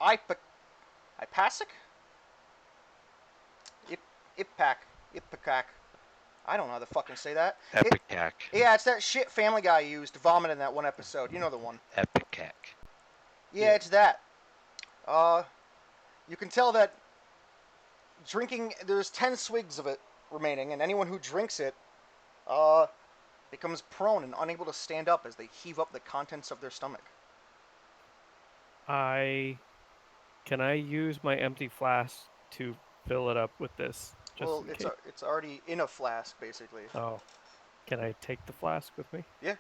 Ipasic? Ipecac. I don't know how to fucking say that. Epicac. Yeah, it's that shit Family Guy used to vomit in that one episode. You know the one. Epicac. Yeah, it's that. You can tell that drinking, there's 10 swigs of it remaining, and anyone who drinks it, becomes prone and unable to stand up as they heave up the contents of their stomach. Can I use my empty flask to fill it up with this? Well, it's already in a flask, basically. Oh. Can I take the flask with me? Yeah.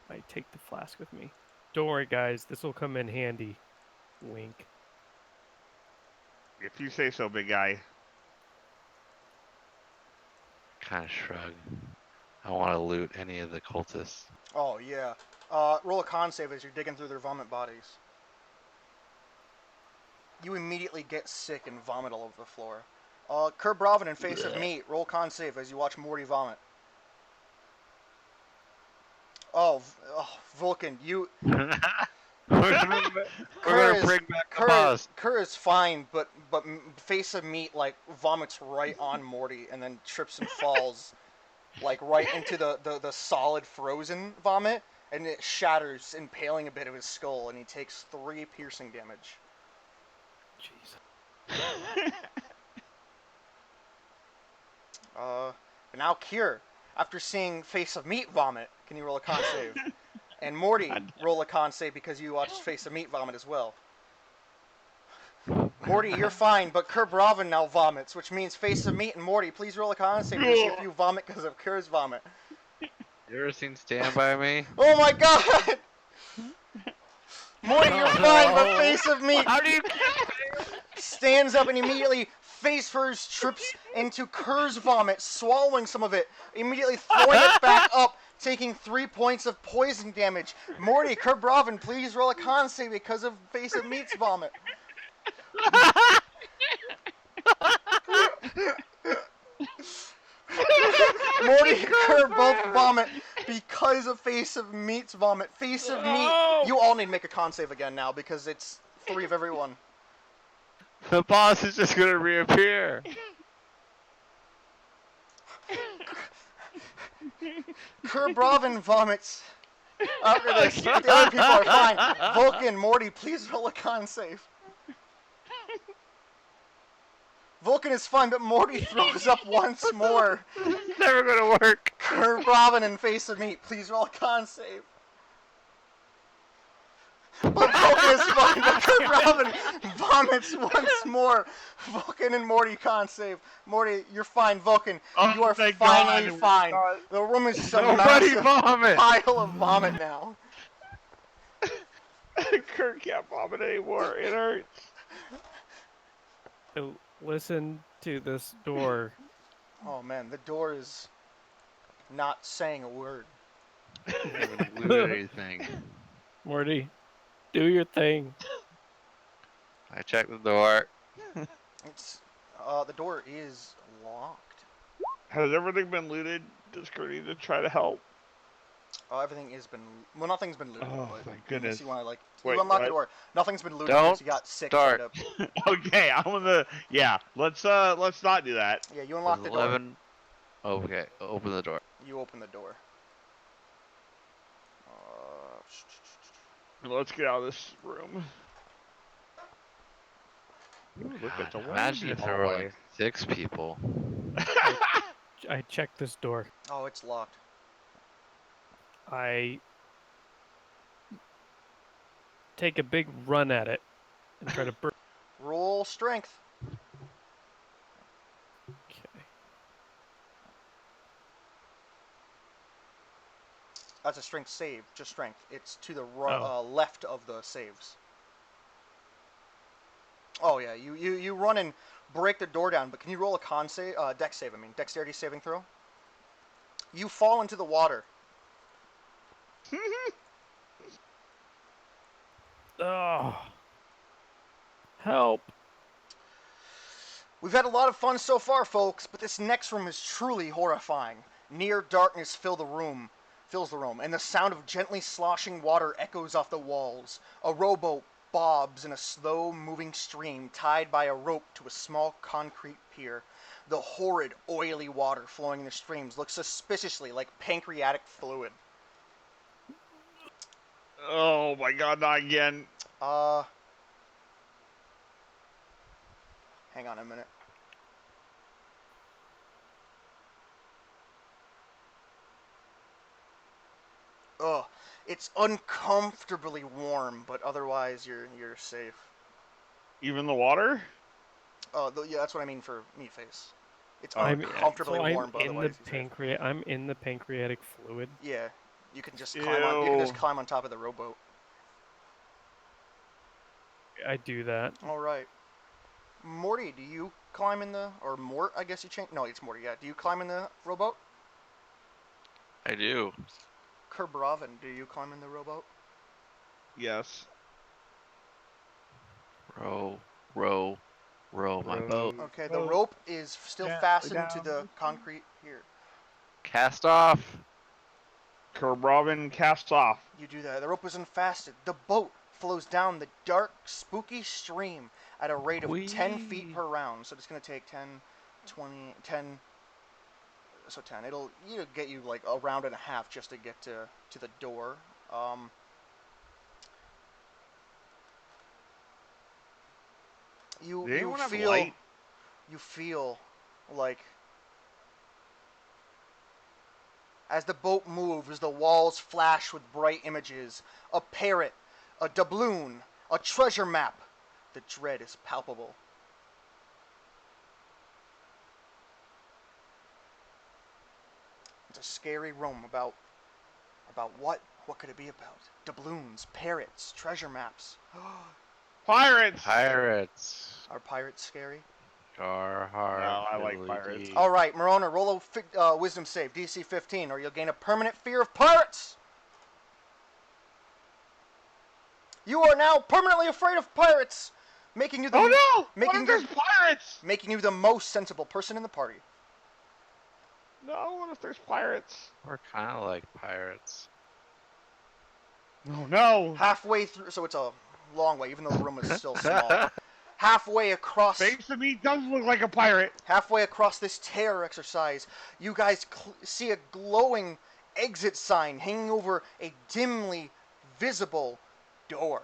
I take the flask with me. Don't worry, guys. This will come in handy. Wink. If you say so, big guy. Kind of shrug. I don't want to loot any of the cultists. Oh, yeah. Roll a con save as you're digging through their vomit bodies. You immediately get sick and vomit all over the floor. Kerr Bravin and Face of Meat, roll con save as you watch Morty vomit. Vulcan, you... We're gonna bring back the boss. Kerr is fine, but Face of Meat, like, vomits right on Morty and then trips and falls, like, right into the solid frozen vomit, and it shatters, impaling a bit of his skull, and he takes 3 piercing damage. Jesus. But now Kier, after seeing Face of Meat vomit, can you roll a con save? And Morty, roll a con save because you watched Face of Meat vomit as well. Morty, you're fine, but Kerr Bravin now vomits, which means Face of Meat and Morty, please roll a con save to see if you vomit because of Kerr's vomit. You ever seen Stand By Me? Oh my god! Morty, you're fine, but Face of Meat How do you stands up and immediately face first trips into Kerr's vomit, swallowing some of it, immediately throwing it back up, taking 3 points of poison damage. Morty, Kerr Bravin, please roll a con save because of Face of Meat's vomit. Morty and Kerr both vomit because of Face of Meat's vomit. Face of Meat, you all need to make a con save again now because it's 3 of every one. The boss is just gonna reappear. Crowvithian vomits. After this, but the other people are fine. Vulcan, Morty, please roll a con save. Vulcan is fine, but Morty throws up once more. It's never gonna work. Crowvithian and Face of Meat, please roll a con save. But Vulcan is fine, but Crowvithian vomits once more. Vulcan and Morty con save. Morty, you're fine. Vulcan, you are thank finally God. fine. The room is just a Nobody massive vomit. pile of vomit now. Kurt can't vomit anymore. It hurts. So listen to this door. Oh man, the door is not saying a word. I haven't looted anything. Morty, do your thing. I checked the door. It's the door is locked. Has everything been looted? Does Kurt need to try to help? Everything has been nothing's been looted. Oh, but thank goodness. You want to Wait, you unlock the what? door. Nothing's been looted. Don't You got 6 start. up. Okay, I'm gonna. Yeah, let's not do that. Yeah, you unlock the door. 11. Okay, open the door. You open the door. Let's get out of this room. Ooh, look at the Imagine if there were like 6 people. I checked this door. Oh, it's locked. I take a big run at it and try to burn. Roll strength. Okay. That's a strength save. Just strength. It's to the Oh. left of the saves. Oh yeah, you run and break the door down, but can you roll a con save? Dex save. I mean, dexterity saving throw. You fall into the water. Oh. Help. We've had a lot of fun so far, folks, but this next room is truly horrifying. Near darkness fills the room, and the sound of gently sloshing water echoes off the walls. A rowboat bobs in a slow-moving stream tied by a rope to a small concrete pier. The horrid, oily water flowing in the streams looks suspiciously like pancreatic fluid. Oh my God, not again. Hang on a minute. Ugh, it's uncomfortably warm, but otherwise you're safe. Even the water? Oh, yeah, that's what I mean for meat face. It's I'm uncomfortably warm, but in the otherwise you're safe. I'm in the pancreatic fluid. Yeah, you can just climb on. You can just Ew. climb on top of the rowboat. I do that. All right, Morty, do you climb in the or Mort? I guess you change. No, it's Morty. Yeah, do you climb in the rowboat? I do. Crowvithian, do you climb in the rowboat? Yes. Row my boat. Okay, the rope is still fastened to the concrete here. Cast off. Crowvithian casts off. You do that. The rope is unfastened. The boat flows down the dark, spooky stream at a rate of 10 feet per round. So it's going to take 10, 20, 10. So 10. It'll get you like a round and a half just to get to the door. You feel like as the boat moves, the walls flash with bright images. A parrot, a doubloon, a treasure map. The dread is palpable. It's a scary room about what? What could it be about? Doubloons, parrots, treasure maps. Pirates! Pirates. Are pirates scary? Gar No, I like pirates. All right, Maroner, roll a wisdom save, DC 15, or you'll gain a permanent fear of pirates. You are now permanently afraid of pirates, making you the Oh no! making What if there's pirates? making you the most sensible person in the party. No, what if there's pirates? We're kind of like pirates. Oh no! Halfway through, so it's a long way, even though the room is still small. halfway across Face of me does look like a pirate. halfway across this terror exercise, you guys see a glowing exit sign hanging over a dimly visible door.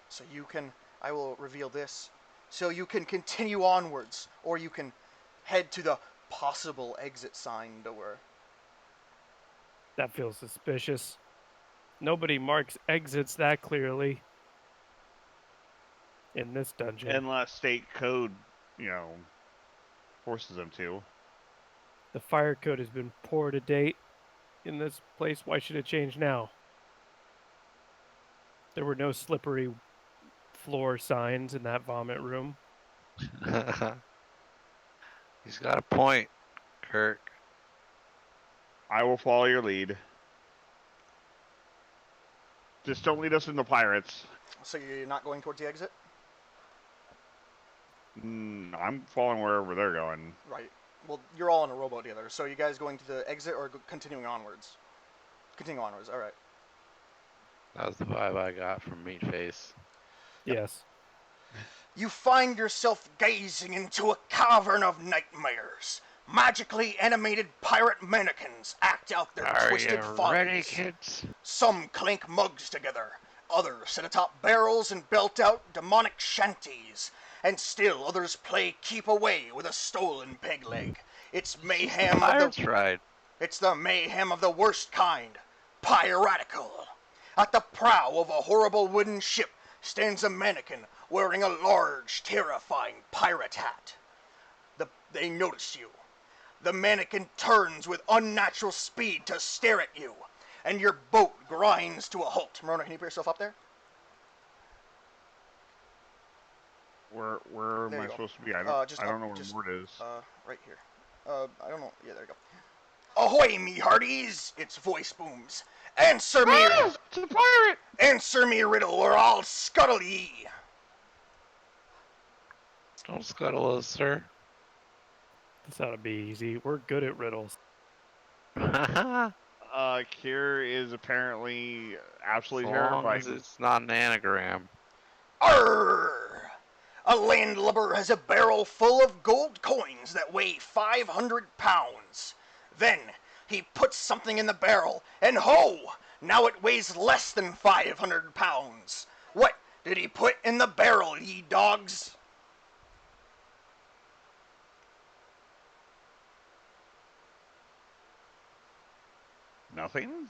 So you can, I will reveal this, so you can continue onwards, or you can head to the possible exit sign door. That feels suspicious. Nobody marks exits that clearly in this dungeon. Unless state code, forces them to. The fire code has been poor to date in this place. Why should it change now? There were no slippery floor signs in that vomit room. He's got a point, Kirk. I will follow your lead. Just don't lead us into pirates. So you're not going towards the exit? I'm following wherever they're going. Right. Well, you're all in a rowboat together. So you guys going to the exit or continuing onwards? Continue onwards. All right. That was the vibe I got from Meatface. Yes. You find yourself gazing into a cavern of nightmares. Magically animated pirate mannequins act out their twisted Are you ready, follies. kids? Some clink mugs together. Others sit atop barrels and belt out demonic shanties. And still others play keep away with a stolen peg leg. It's mayhem Pirates ride. It's the mayhem of the worst kind. Piratical. At the prow of a horrible wooden ship stands a mannequin wearing a large, terrifying pirate hat. They notice you. The mannequin turns with unnatural speed to stare at you, and your boat grinds to a halt. Maroner, can you put yourself up there? Where am There I you go. supposed to be? I Just don't up, know where just, Mort is. Right here. I don't know. Yeah, there you go. Ahoy, me hearties! Its voice booms. Answer me! It's a pirate! Answer me a riddle, or I'll scuttle ye! Don't scuttle us, sir. This ought to be easy. We're good at riddles. Kier is apparently absolutely As long terrified. as it's not an anagram. Arr! A landlubber has a barrel full of gold coins that weigh 500 pounds. Then he puts something in the barrel, and ho! Now it weighs less than 500 pounds. What did he put in the barrel, ye dogs? Nothing?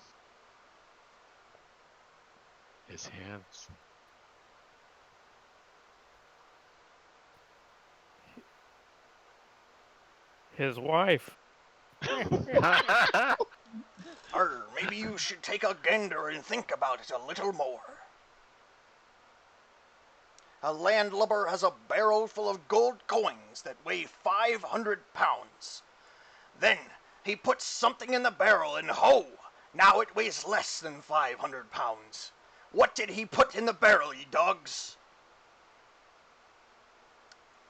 His hands. His wife. Arr, maybe you should take a gander and think about it a little more. A landlubber has a barrel full of gold coins that weigh 500 pounds. Then he puts something in the barrel, and ho! Now it weighs less than 500 pounds. What did he put in the barrel, ye dogs?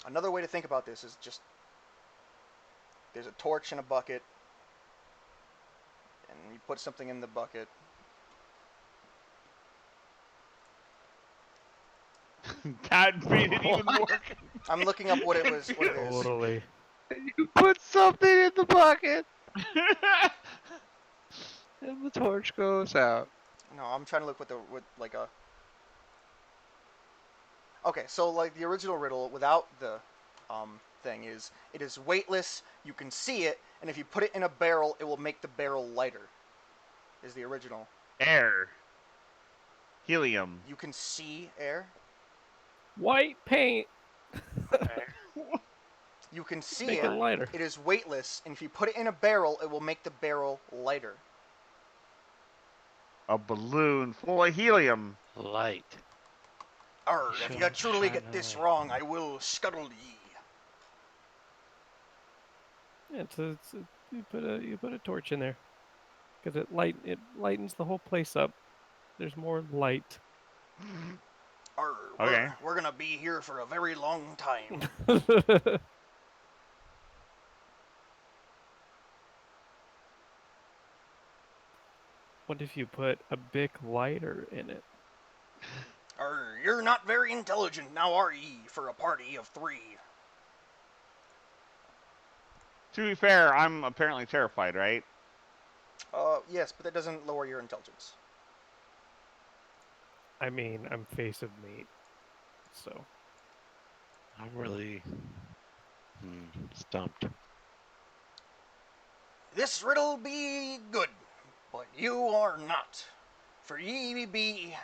Another way to think about this is just, there's a torch and a bucket, and you put something in the bucket. That made it even more. I'm looking up what it was. What it is. Totally. You put something in the bucket, and the torch goes out. No, I'm trying to look with like a. Okay, so like the original riddle without the thing is, it is weightless. You can see it, and if you put it in a barrel, it will make the barrel lighter. Is the original. Air. Helium. You can see air. White paint. You can see Make it lighter. It is weightless, and if you put it in a barrel, it will make the barrel lighter. A balloon full of helium. Light. Arr, if you truly Shine get this light. wrong, I will scuttle ye. Yeah, you put a torch in there because it lightens the whole place up. There's more light. Arr, Okay. we're gonna be here for a very long time. What if you put a Bic lighter in it? Arr, you're not very intelligent, now are ye, for a party of 3? To be fair, I'm apparently terrified, right? Yes, but that doesn't lower your intelligence. I mean, I'm face of meat, so. I'm really stumped. This riddle be good, but you are not. For ye be...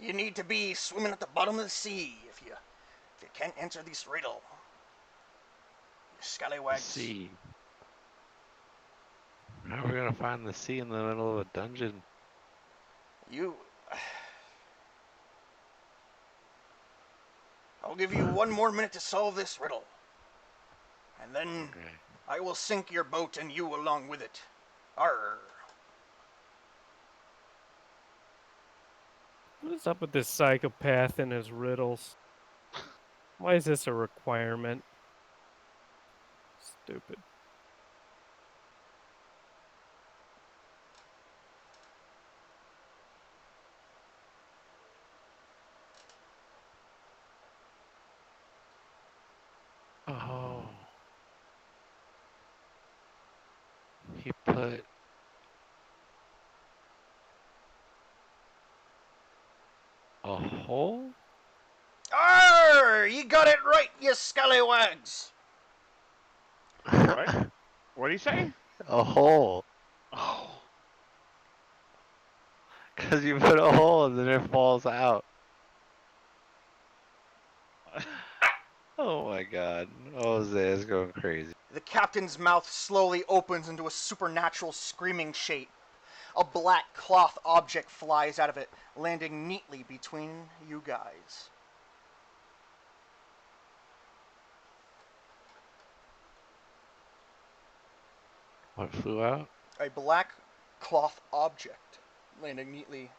You need to be swimming at the bottom of the sea if you can't answer this riddle. You scallywags. Sea. How are we gonna find the sea in the middle of a dungeon? You... I'll give you 1 more minute to solve this riddle. And then Okay. I will sink your boat and you along with it. Arr. What is up with this psychopath and his riddles? Why is this a requirement? Stupid. Oh. He put a hole? Arr! You got it right, you scallywags! What? What do you say? A hole. Oh. Because you put a hole and then it falls out. Oh my god. Jose is going crazy. The captain's mouth slowly opens into a supernatural screaming shape. A black cloth object flies out of it, landing neatly between you guys. What flew out? A black cloth object landing neatly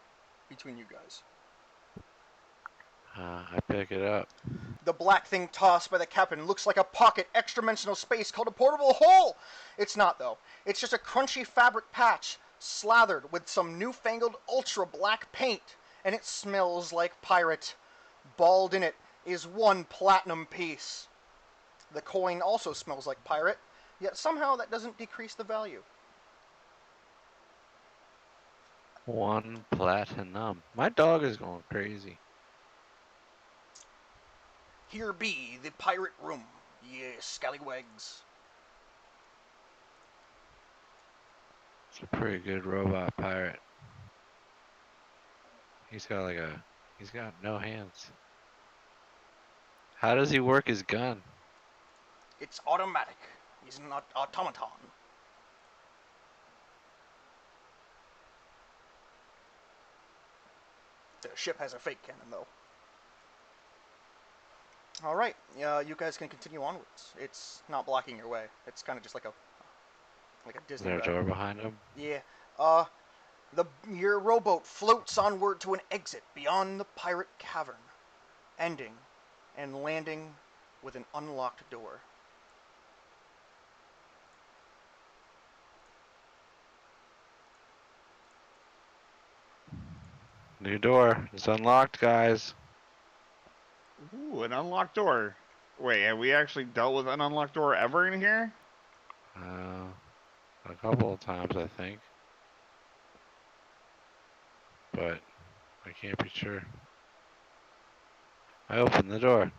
between you guys. I pick it up. The black thing tossed by the captain looks like a pocket extra-dimensional space called a portable hole. It's not, though. It's just a crunchy fabric patch slathered with some newfangled ultra-black paint, and it smells like pirate. Balled in it is 1 platinum piece. The coin also smells like pirate, yet somehow that doesn't decrease the value. 1 platinum. My dog is going crazy. Here be the pirate room, ye scallywags. It's a pretty good robot pirate. He's got no hands. How does he work his gun? It's automatic. He's an automaton. The ship has a fake cannon, though. Alright, you guys can continue onwards. It's not blocking your way. It's kind of just like a Is Disney there a ride. door behind him? Yeah. Your rowboat floats onward to an exit beyond the pirate cavern, ending and landing with an unlocked door. New door. It's unlocked, guys. Ooh, an unlocked door. Wait, have we actually dealt with an unlocked door ever in here? A couple of times, I think. But I can't be sure. I opened the door.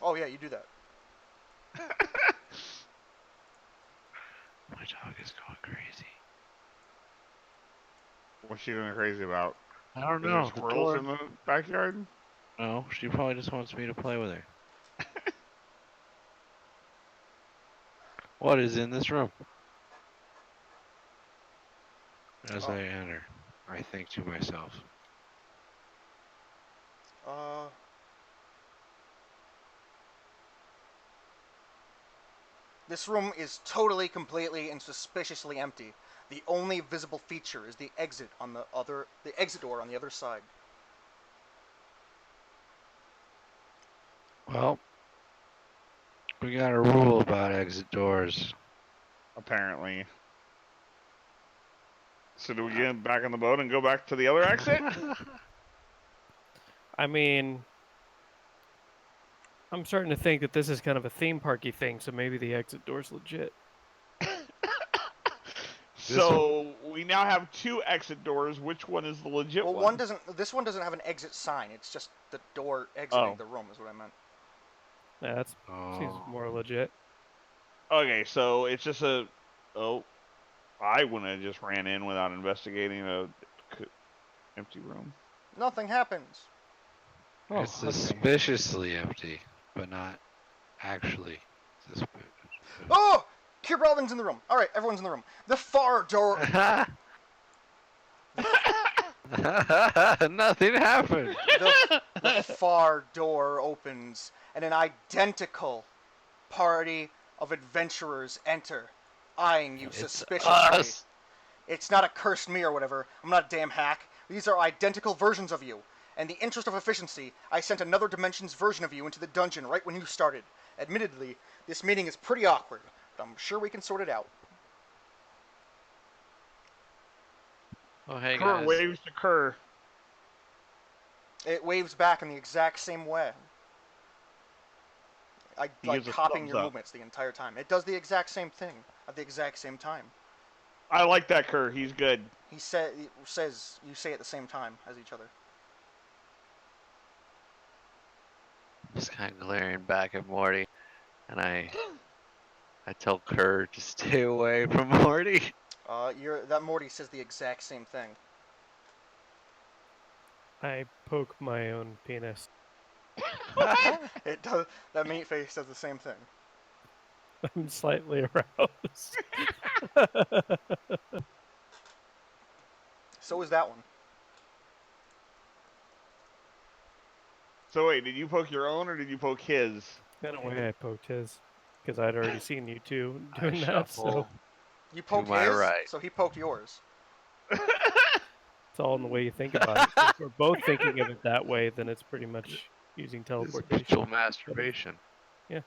Oh yeah, you do that. My dog is going crazy. What's she going crazy about? I don't Is there know. The squirrels door. in the backyard? No, she probably just wants me to play with her. What is in this room? As Oh. I enter, I think to myself, This room is totally, completely, and suspiciously empty. The only visible feature is the exit door on the other side. well, we got a rule about exit doors. apparently. So do we get back on the boat and go back to the other exit? I mean, I'm starting to think that this is kind of a theme parky thing, so maybe the exit door's legit. So we now have 2 exit doors. Which one is the legit Well, one? one doesn't. This one doesn't have an exit sign. It's just the door exiting the room. Is what I meant. Yeah, that seems more legit. Okay, so it's just a. Oh, I wouldn't have just ran in without investigating a empty room. Nothing happens. Oh, It's okay. suspiciously empty, but not actually suspicious. Oh! Crowvithian's in the room. All right, everyone's in the room. The far door. Nothing happened. The far door opens, and an identical party of adventurers enter, eyeing you suspiciously. Us. It's not a cursed me or whatever. I'm not a damn hack. These are identical versions of you. In the interest of efficiency, I sent another dimension's version of you into the dungeon right when you started. Admittedly, this meeting is pretty awkward, but I'm sure we can sort it out. Oh, hey Kerr guys. waves to Kerr. It waves back in the exact same way. Like gives a copying thumbs your up. movements the entire time. It does the exact same thing at the exact same time. I like that Kerr. He's good. He says you say at the same time as each other. Just kind of glaring back at Morty, and I tell Kerr to stay away from Morty. That Morty says the exact same thing. I poke my own penis. It does. That meat face does the same thing. I'm slightly aroused. So is that one. So wait, did you poke your own or did you poke his? In a way, I poked his, because I'd already seen you two doing I that, shuffle so You poked my his, right. so he poked yours. it's all in the way you think about it. If we're both thinking of it that way, then it's pretty much using It's teleportation. ritual masturbation. Yeah.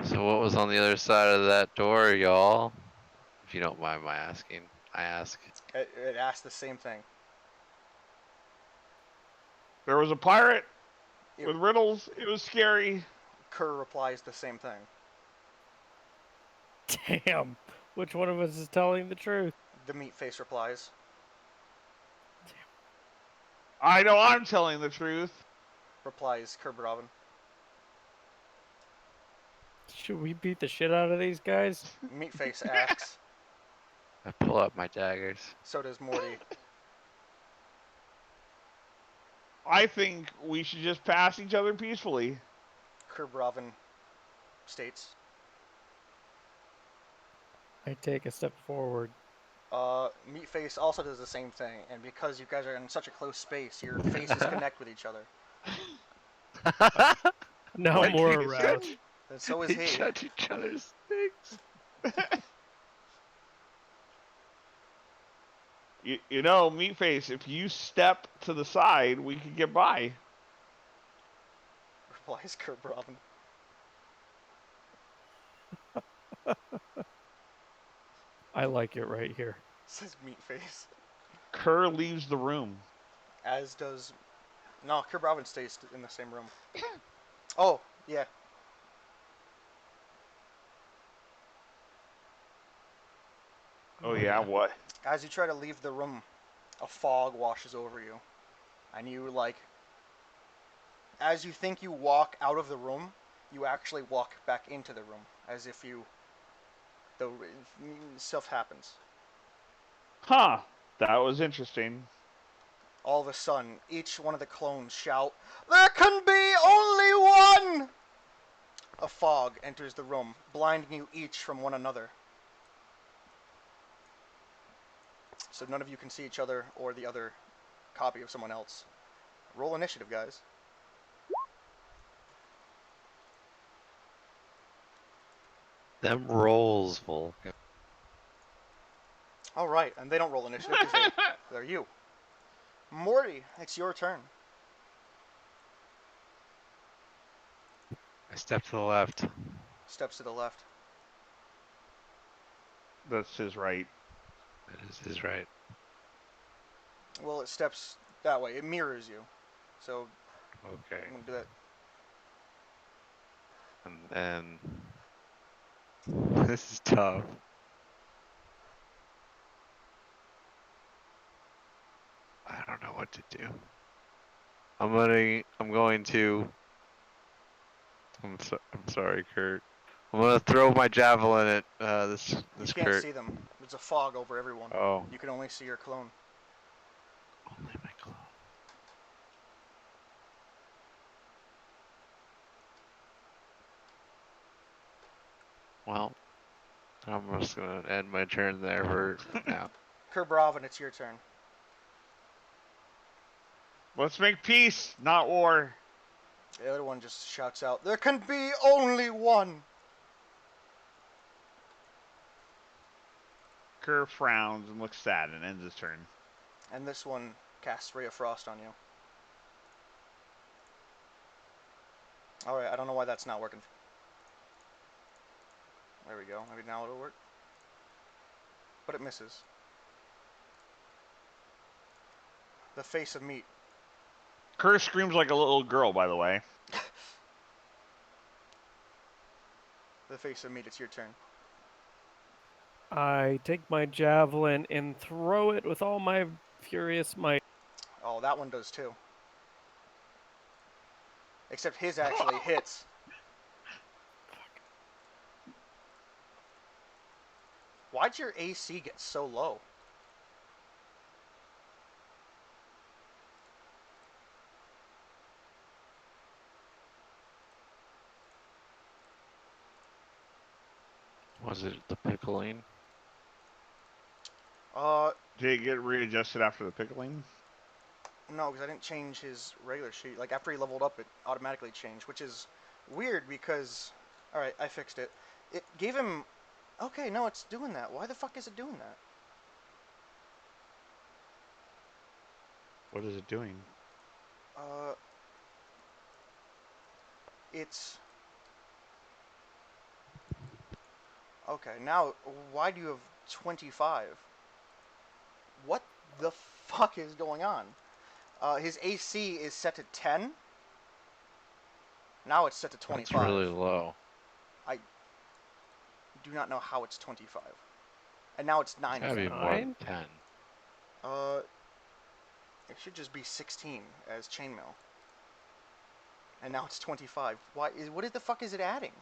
So what was on the other side of that door, y'all? If you don't mind my asking, I ask. It asked the same thing. There was a pirate It- with riddles. It was scary. Kerr replies the same thing. Damn. Which one of us is telling the truth? The meat face replies. I know I'm telling the truth. Replies Crowvithian. Should we beat the shit out of these guys? Meat face asks. I pull out my daggers. So does Morty. I think we should just pass each other peacefully. Crowvithian states. I take a step forward. Meatface also does the same thing, and because you guys are in such a close space, your faces connect with each other. Now Like more he aroused. said. And so is They he. judge each other's things. You know, Meatface, if you step to the side, we could get by. Replies Crowvithian. I like it right here. Says Meatface. Kerr leaves the room. As does. No, Crowvithian stays in the same room. Oh, yeah. Oh yeah, what? As you try to leave the room, a fog washes over you. And you, like. As you think you walk out of the room, you actually walk back into the room. As if you. The stuff happens. Huh. That was interesting. All of a sudden, each one of the clones shout, "There can be only one!" A fog enters the room, blinding you each from one another. So none of you can see each other or the other copy of someone else. Roll initiative, guys. Them rolls, Vulcan. All right, and they don't roll initiative because they're you. Morty, it's your turn. I step to the left. Steps to the left. That's his right. That is right. Well, it steps that way. It mirrors you. So Okay. I'm gonna do that. And then this is tough. I don't know what to do. I'm going to. I'm sorry, Kurt. I'm gonna throw my javelin at this You can't Kurt. see them. There's a fog over everyone. Oh, You can only see your clone. only my clone. Well, I'm just gonna end my turn there for now. Kerbrovin, it's your turn. Let's make peace, not war. The other one just shouts out, "There can be only one!" Kerr frowns and looks sad and ends his turn. And this one casts Ray of Frost on you. Alright, I don't know why that's not working. There we go. Maybe now it'll work. But it misses. The face of meat. Kerr screams like a little girl, by the way. The face of meat, it's your turn. I take my javelin and throw it with all my furious might. Oh, that one does too. Except his actually hits. Why'd your AC get so low? Was it the pickling? Did it get readjusted after the pickling? No, because I didn't change his regular sheet. Like, after he leveled up, it automatically changed, which is weird because... Alright, I fixed it. It gave him... Okay, no, it's doing that. Why the fuck is it doing that? What is it doing? It's... Okay, now, why do you have 25? What the fuck is going on? His AC is set to 10. Now it's set to 25. That's really low. I do not know how it's 25. And now it's 9. It's gotta be more than 10. It should just be 16 as chainmail. And now it's 25. What the fuck is it adding?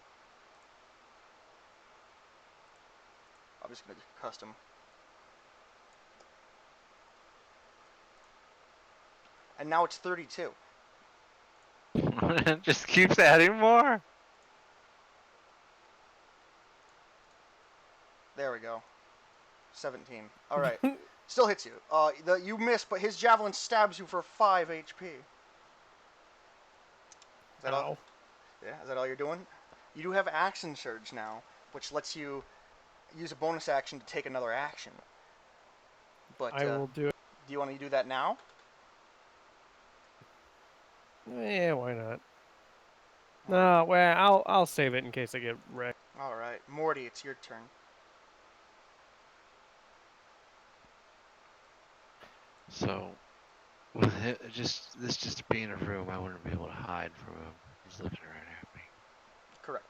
I'm just gonna do custom. And now it's 32. It just keeps adding more. There we go. 17. Alright. Still hits you. You miss, but his javelin stabs you for 5 HP. Is that all? Yeah, is that all you're doing? You do have action surge now, which lets you use a bonus action to take another action. But I will do it. do you want to do that now? Yeah, why not? No, well, I'll save it in case I get wrecked. Alright. Morty, it's your turn. So, with this just being a room, I wouldn't be able to hide from him. He's looking right at me. Correct.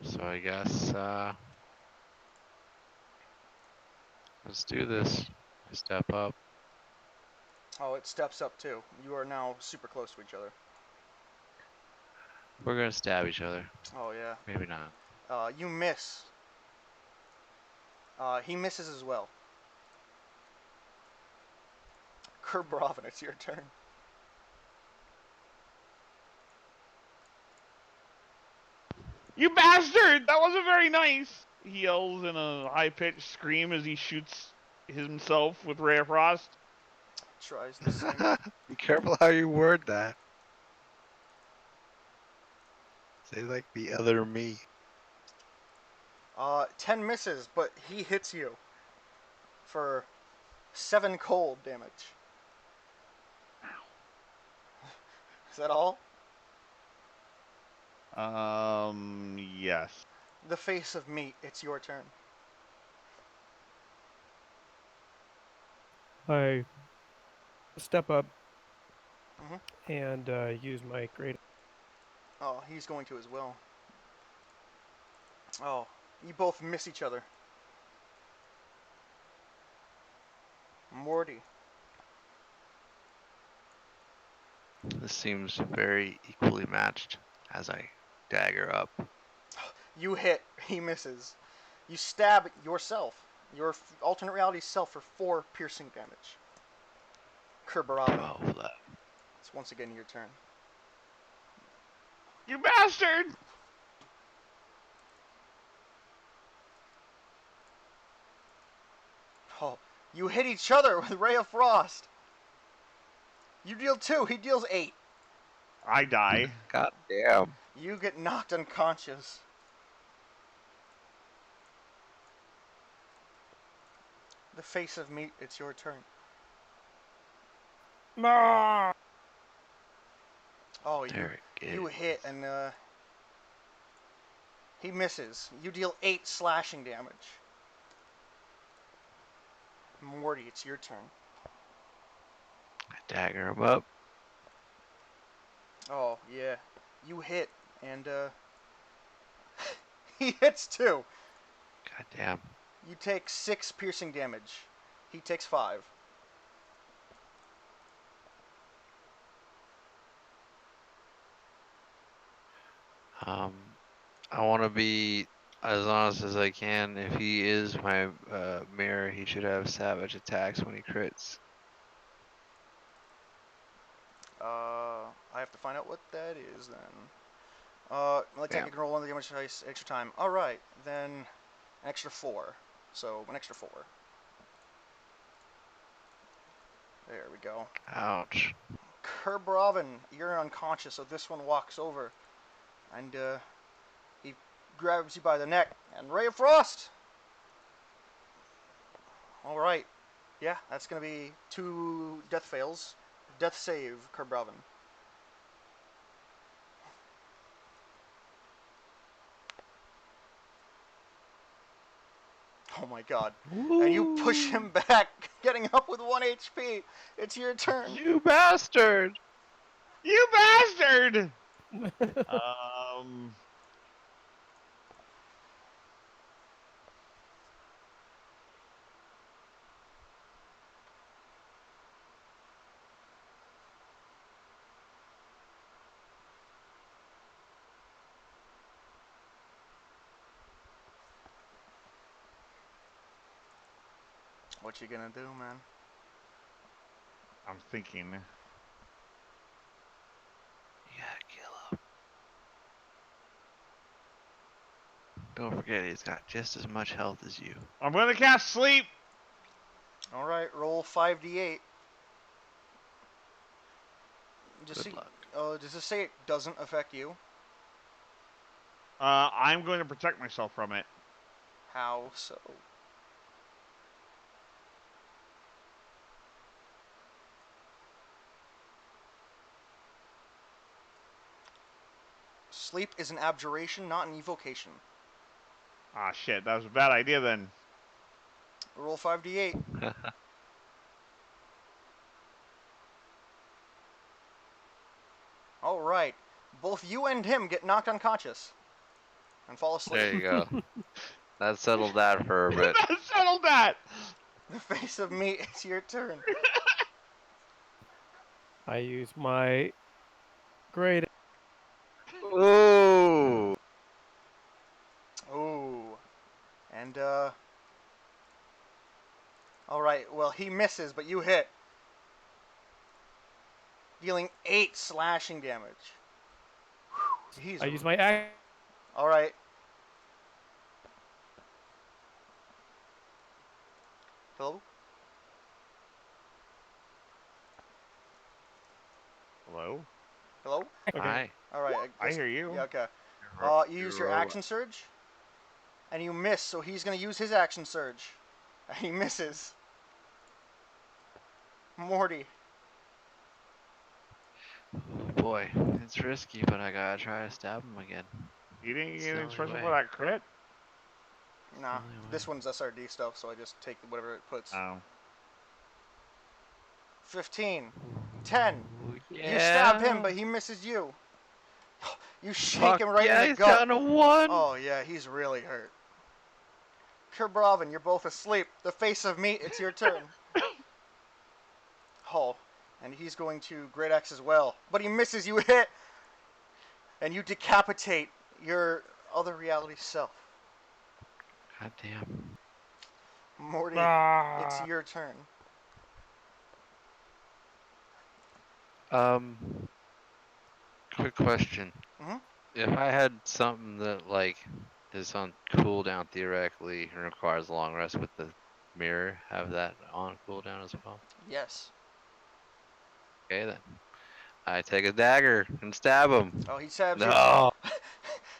So I guess let's do this. Step up. Oh, it steps up too. You are now super close to each other. We're gonna stab each other. Oh, yeah. Maybe not. You miss. He misses as well. Kerbrovin, it's your turn. You bastard! That wasn't very nice! He yells in a high-pitched scream as he shoots himself with Ray of Frost. Tries the same. Be careful how you word that. Say like the other me. 10 misses, but he hits you for 7 cold damage. Is that all? Yes. The face of meat, it's your turn. I step up Mhm. and use my great. Oh, he's going to as well. Oh, you both miss each other. Morty. This seems very equally matched as I dagger up. You hit, he misses. You stab yourself, your alternate reality self, for 4 piercing damage. Kerberovin, 12 left. it's once again your turn. You bastard! Oh, you hit each other with Ray of Frost. You deal 2, he deals 8. I die. God damn. You get knocked unconscious. The face of meat, it's your turn. Ah! Oh, There it you is. hit and he misses. You deal 8 slashing damage. Morty, it's your turn. I dagger him up. Oh, yeah. You hit and he hits too. God damn. You take 6 piercing damage. He takes 5. I want to be as honest as I can. If he is my mirror, he should have savage attacks when he crits. I have to find out what that is then. Let's take Damn. a roll on the damage dice extra time. Alright, then an extra 4. So, an extra 4. There we go. Ouch. Kerberovin, you're unconscious, so this one walks over. And, he grabs you by the neck. And Ray of Frost! Alright. Yeah, that's gonna be 2 death fails. Death save, Kerberovin. Oh my god. And you push him back, getting up with 1 HP. It's your turn. You bastard! You bastard! What you gonna do, man? I'm thinking. You gotta kill him. Don't forget, he's got just as much health as you. I'm gonna cast sleep. Alright, roll 5d8. Just Good see, luck. does this say it doesn't affect you? I'm going to protect myself from it. How so? Sleep is an abjuration, not an evocation. Ah, shit. That was a bad idea then. Roll 5d8. Alright. Both you and him get knocked unconscious. And fall asleep. There you go. That settled that for a bit. That settled that. The face of meat, it's your turn. I use my great. Ooh. Ooh. And, alright, well, he misses, but you hit. Dealing 8 slashing damage. Whew, I use my axe. Alright. Hello? Hello? Hello? Okay. Hi. Alright, I hear you. Yeah, okay. You use your You're action surge. And you miss, so he's gonna use his action surge. And he misses. Morty. Oh boy. It's risky, but I gotta try to stab him again. You didn't It's get the anything only special way. for that crit? Nah, only way. this one's SRD stuff, so I just take whatever it puts. Oh. 15. 10. Ooh, You stab him, yeah. but he misses you. You shake Fuck him right yeah, in the he's gut. down to 1. Oh yeah, he's really hurt. Kerbrovin, you're both asleep. The face of meat, it's your turn. Oh, and he's going to Great Axe as well. But he misses, you hit! And you decapitate your other reality self. God damn. Morty, Ah. it's your turn. Quick question. Mhm. If I had something that like is on cooldown theoretically and requires a long rest, with the mirror have that on cooldown as well? Yes. Okay then. I take a dagger and stab him. Oh, he stabs you. No.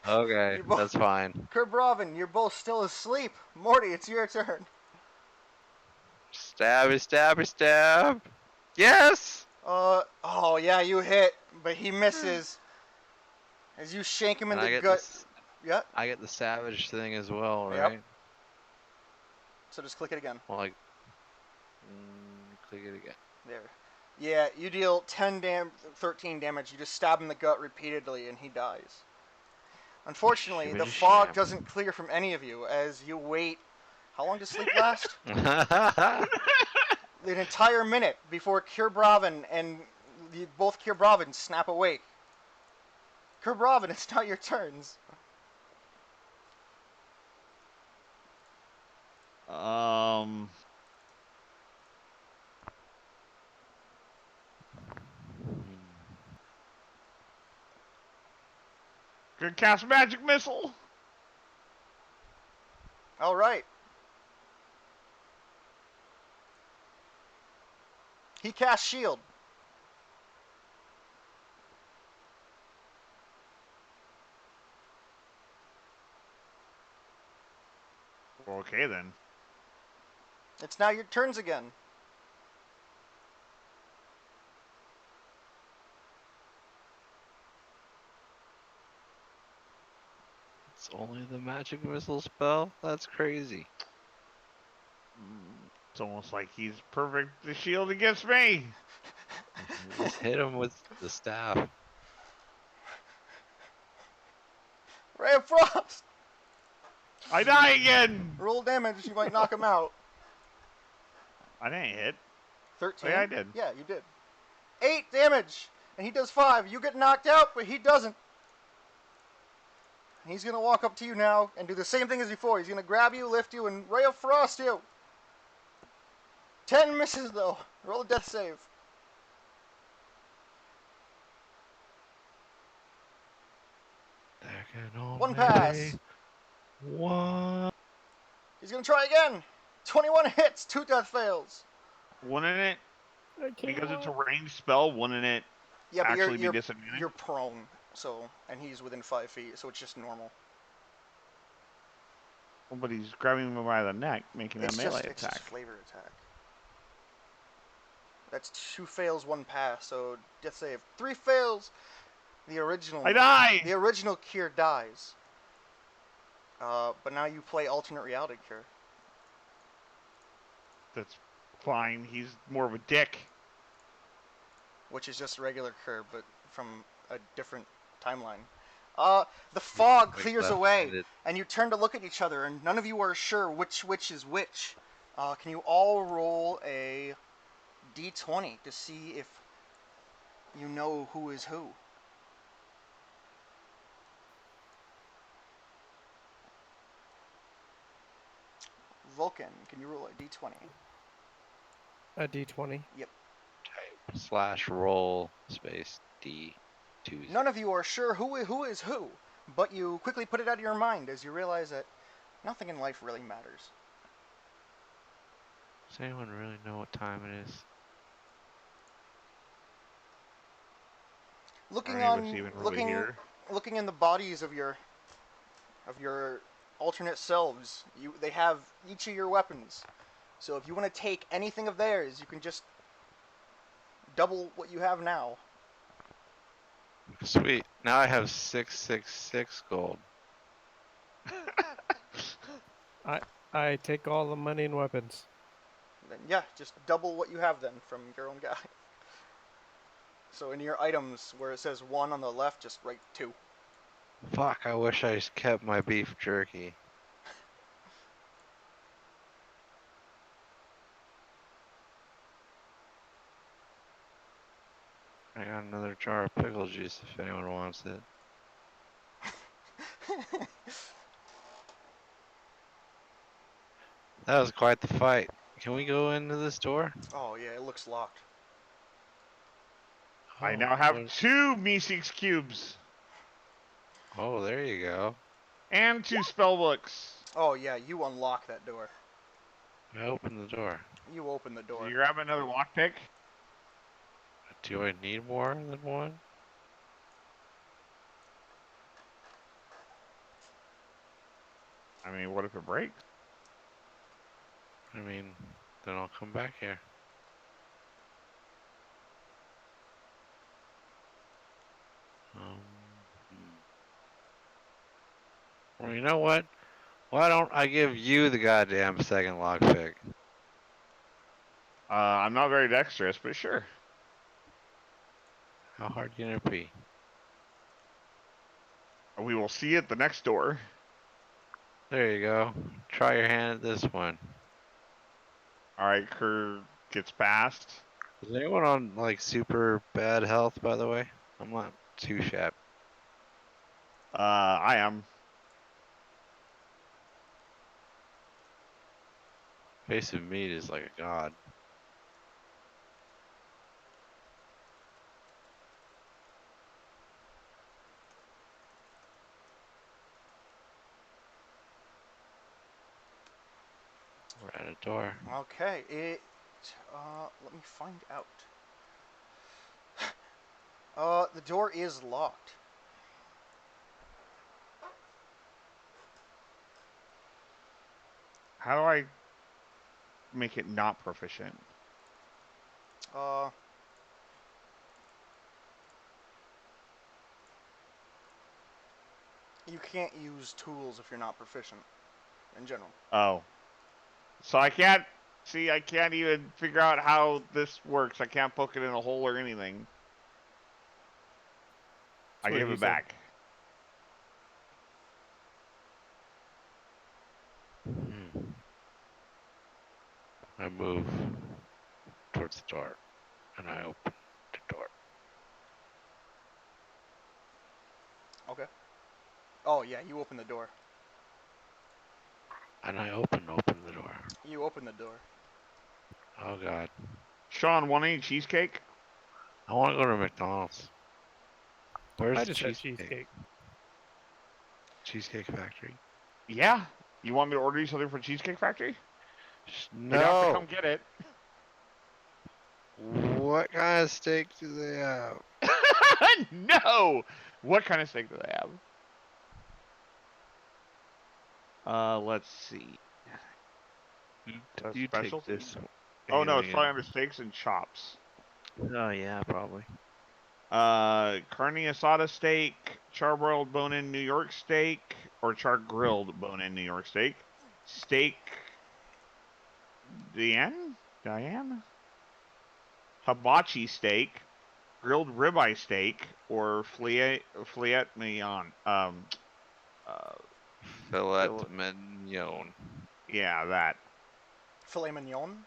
Okay, You both- that's fine. Kerbrovin, you're both still asleep. Morty, it's your turn. Stabby, stabby, stab. Yes. Oh yeah, you hit, but he misses. As you shank him in And I the get gut. this. Yep. I get the savage thing as well, Yep. right? So just click it again. Well, like, click it again. There. Yeah, you deal 13 damage. You just stab him in the gut repeatedly, and he dies. Unfortunately, Shimmy the to fog sham. doesn't clear from any of you as you wait. How long does sleep last? An entire minute before Kerbrovin and both Kerbrovin snap awake. Kerbrovin, it's not your turns. Could cast magic missile. All right. He casts shield. Okay then. It's now your turns again. It's only the magic missile spell? That's crazy. It's almost like he's perfect to shield against me. Just hit him with the staff. Ray of Frost! I die again. Roll damage, you might knock him out. I didn't hit. 13? Oh, yeah, I did. Yeah, you did. 8 damage! And he does 5. You get knocked out, but he doesn't. And he's going to walk up to you now and do the same thing as before. He's going to grab you, lift you, and Ray of Frost you. 10 misses, though. Roll a death save. There can only 1 pass. be one. He's going to try again. 21 hits, 2 death fails. Wouldn't it, I can't because it's a walk. ranged spell, wouldn't it Yeah, but actually you're be disadvantage? you're prone, so, and he's within 5 feet, so it's just normal. Well, but he's grabbing me by the neck, making a melee It's attack. just flavor attack. That's 2 fails, 1 pass, so death save. 3 fails. The original. I die. The original cure dies. But now you play alternate reality cure. That's fine. He's more of a dick. Which is just regular cure, but from a different timeline. The fog Like clears away, left-handed. and you turn to look at each other, and none of you are sure which is which. Can you all roll a d20 to see if you know who is who? Vulcan, can you roll a d20? A D20. Slash roll space D2. None of you are sure who is who, but you quickly put it out of your mind as you realize that nothing in life really matters. Does anyone really know what time it is? Looking Are any of us even really looking here? looking in the bodies of your alternate selves, they have each of your weapons. So if you want to take anything of theirs, you can just double what you have now. Sweet. Now I have 666 gold. I take all the money and weapons. Then yeah, just double what you have then from your own guy. So in your items, where it says 1 on the left, just write 2. Fuck, I wish I just kept my beef jerky. I got another jar of pickle juice if anyone wants it. That was quite the fight. Can we go into this door? Oh yeah, it looks locked. I Oh, now have what- 2 Me6 cubes Oh, there you go. and 2 spell books. Oh yeah, you unlock that door. I opened the door. You open the Did door. you grab another lockpick? Do I need more than one? I mean, what if it breaks? I mean, then I'll come back here. Well, you know what? Why don't I give you the goddamn second lockpick? I'm not very dexterous, but sure. How hard can it be? We will see at the next door. There you go. Try your hand at this one. Alright, Kerr gets past. Is anyone on like super bad health, by the way? I'm not too shabby. I am. Face of meat is like a god. We're at a door. Okay, let me find out. The door is locked. How do I make it not proficient? You can't use tools if you're not proficient, in general. Oh. So I can't even figure out how this works. I can't poke it in a hole or anything. I what give he it said. back. I move towards the door, and I open the door. Okay. Oh yeah, you open the door. And I open the door. You open the door. Oh god. Sean, want any cheesecake? I want to go to McDonald's. Where's I the just had cheesecake? cheesecake. Cheesecake Factory? Yeah. You want me to order you something from Cheesecake Factory? You'd have to No! come get it. What kind of steak do they have? No! What kind of steak do they have? Let's see. You take Specialty? this. Oh no, it's alien. probably under steaks and chops. Oh yeah, probably. Carne asada steak, charbroiled bone-in New York steak, or char-grilled bone-in New York steak. Steak... Diane? Hibachi steak, grilled ribeye steak, or filet mignon. Filet Filet- mignon. Yeah, that. Filet mignon?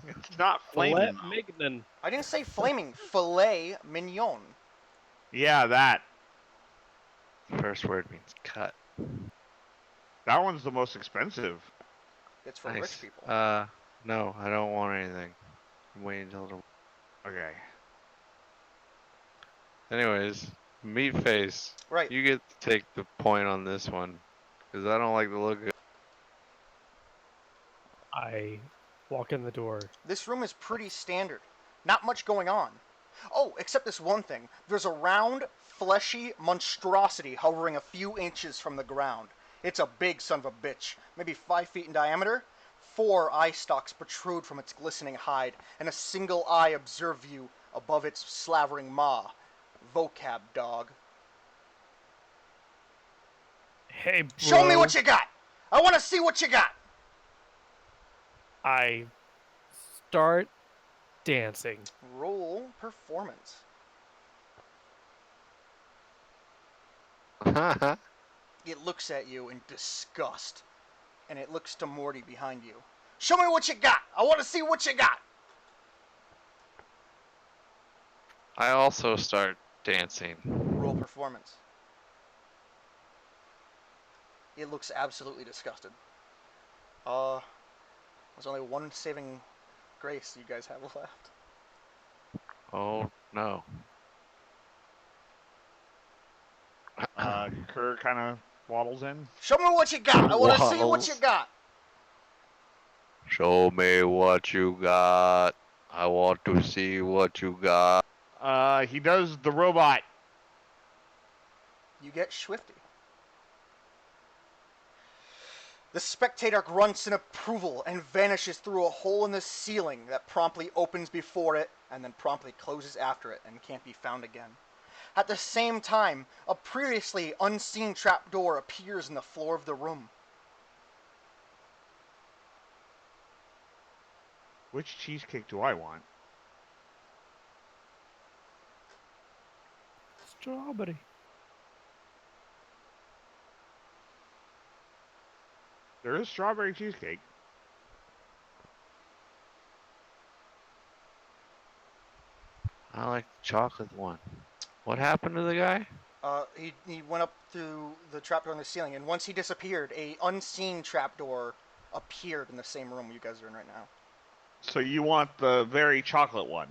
It's not Filet flaming. mignon. I didn't say flaming. Filet mignon. Yeah, that. First word means cut. That one's the most expensive. It's for Nice. rich people. No, I don't want anything. I'm waiting until the... Okay. Anyways, meat face. Right. You get to take the point on this one, because I don't like the look of it. I walk in the door. This room is pretty standard. Not much going on. Oh, except this one thing. There's a round, fleshy monstrosity hovering a few inches from the ground. It's a big son of a bitch, maybe 5 feet in diameter. 4 eye stalks protrude from its glistening hide, and a single eye observes you above its slavering maw. Vocab, dog. Hey, bro. Show me what you got. I want to see what you got. I start dancing. Roll performance. It looks at you in disgust, and it looks to Morty behind you. Show me what you got. I want to see what you got. I also start dancing. Roll performance. It looks absolutely disgusted. There's only one saving grace you guys have left. Oh no. Kerr kind of waddles in. Show me what you got. I want to see what Waddles. you got. Show me what you got. I want to see what you got. He does the robot. You get Swifty. The spectator grunts in approval and vanishes through a hole in the ceiling that promptly opens before it and then promptly closes after it and can't be found again. At the same time, a previously unseen trapdoor appears in the floor of the room. Which cheesecake do I want? Strawberry. There is strawberry cheesecake. I like the chocolate one. What happened to the guy? He went up through the trapdoor in the ceiling, and once he disappeared, a unseen trapdoor appeared in the same room you guys are in right now. So you want the very chocolate one?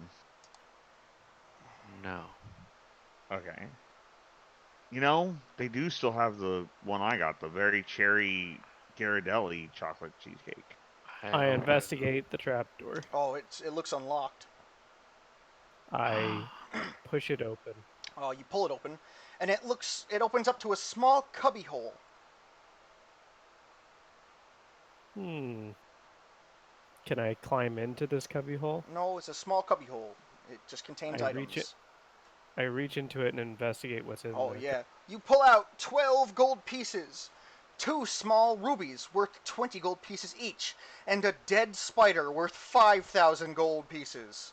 No. Okay. You know, they do still have the one I got, the very cherry Ghirardelli chocolate cheesecake. I investigate the trapdoor. Oh, it looks unlocked. I push it open. You pull it open, and it opens up to a small cubby hole. Can I climb into this cubby hole? No, it's a small cubby hole. It just contains items. I reach into it and investigate what's in there. Oh, yeah. You pull out 12 gold pieces, 2 small rubies worth 20 gold pieces each, and a dead spider worth 5,000 gold pieces.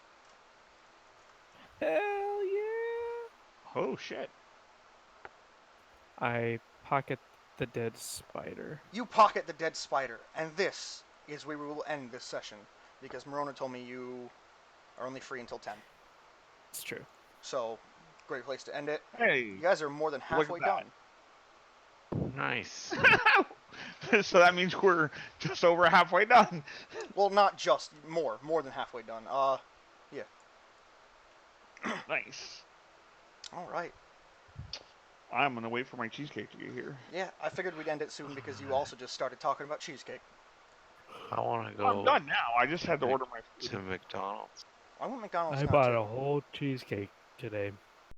Hell yeah! Oh, shit. I pocket the dead spider. You pocket the dead spider, and this is where we will end this session, because Maroner told me you are only free until 10. It's true. So, great place to end it. Hey. You guys are more than halfway Look at done. Nice. So that means we're just over halfway done. Well, not just, more than halfway done. Yeah. Nice. All right. I'm going to wait for my cheesecake to get here. Yeah, I figured we'd end it soon because you also just started talking about cheesecake. I want to go I'm done now. I just had to order my food. to McDonald's. I want McDonald's I now, bought too. a whole cheesecake today.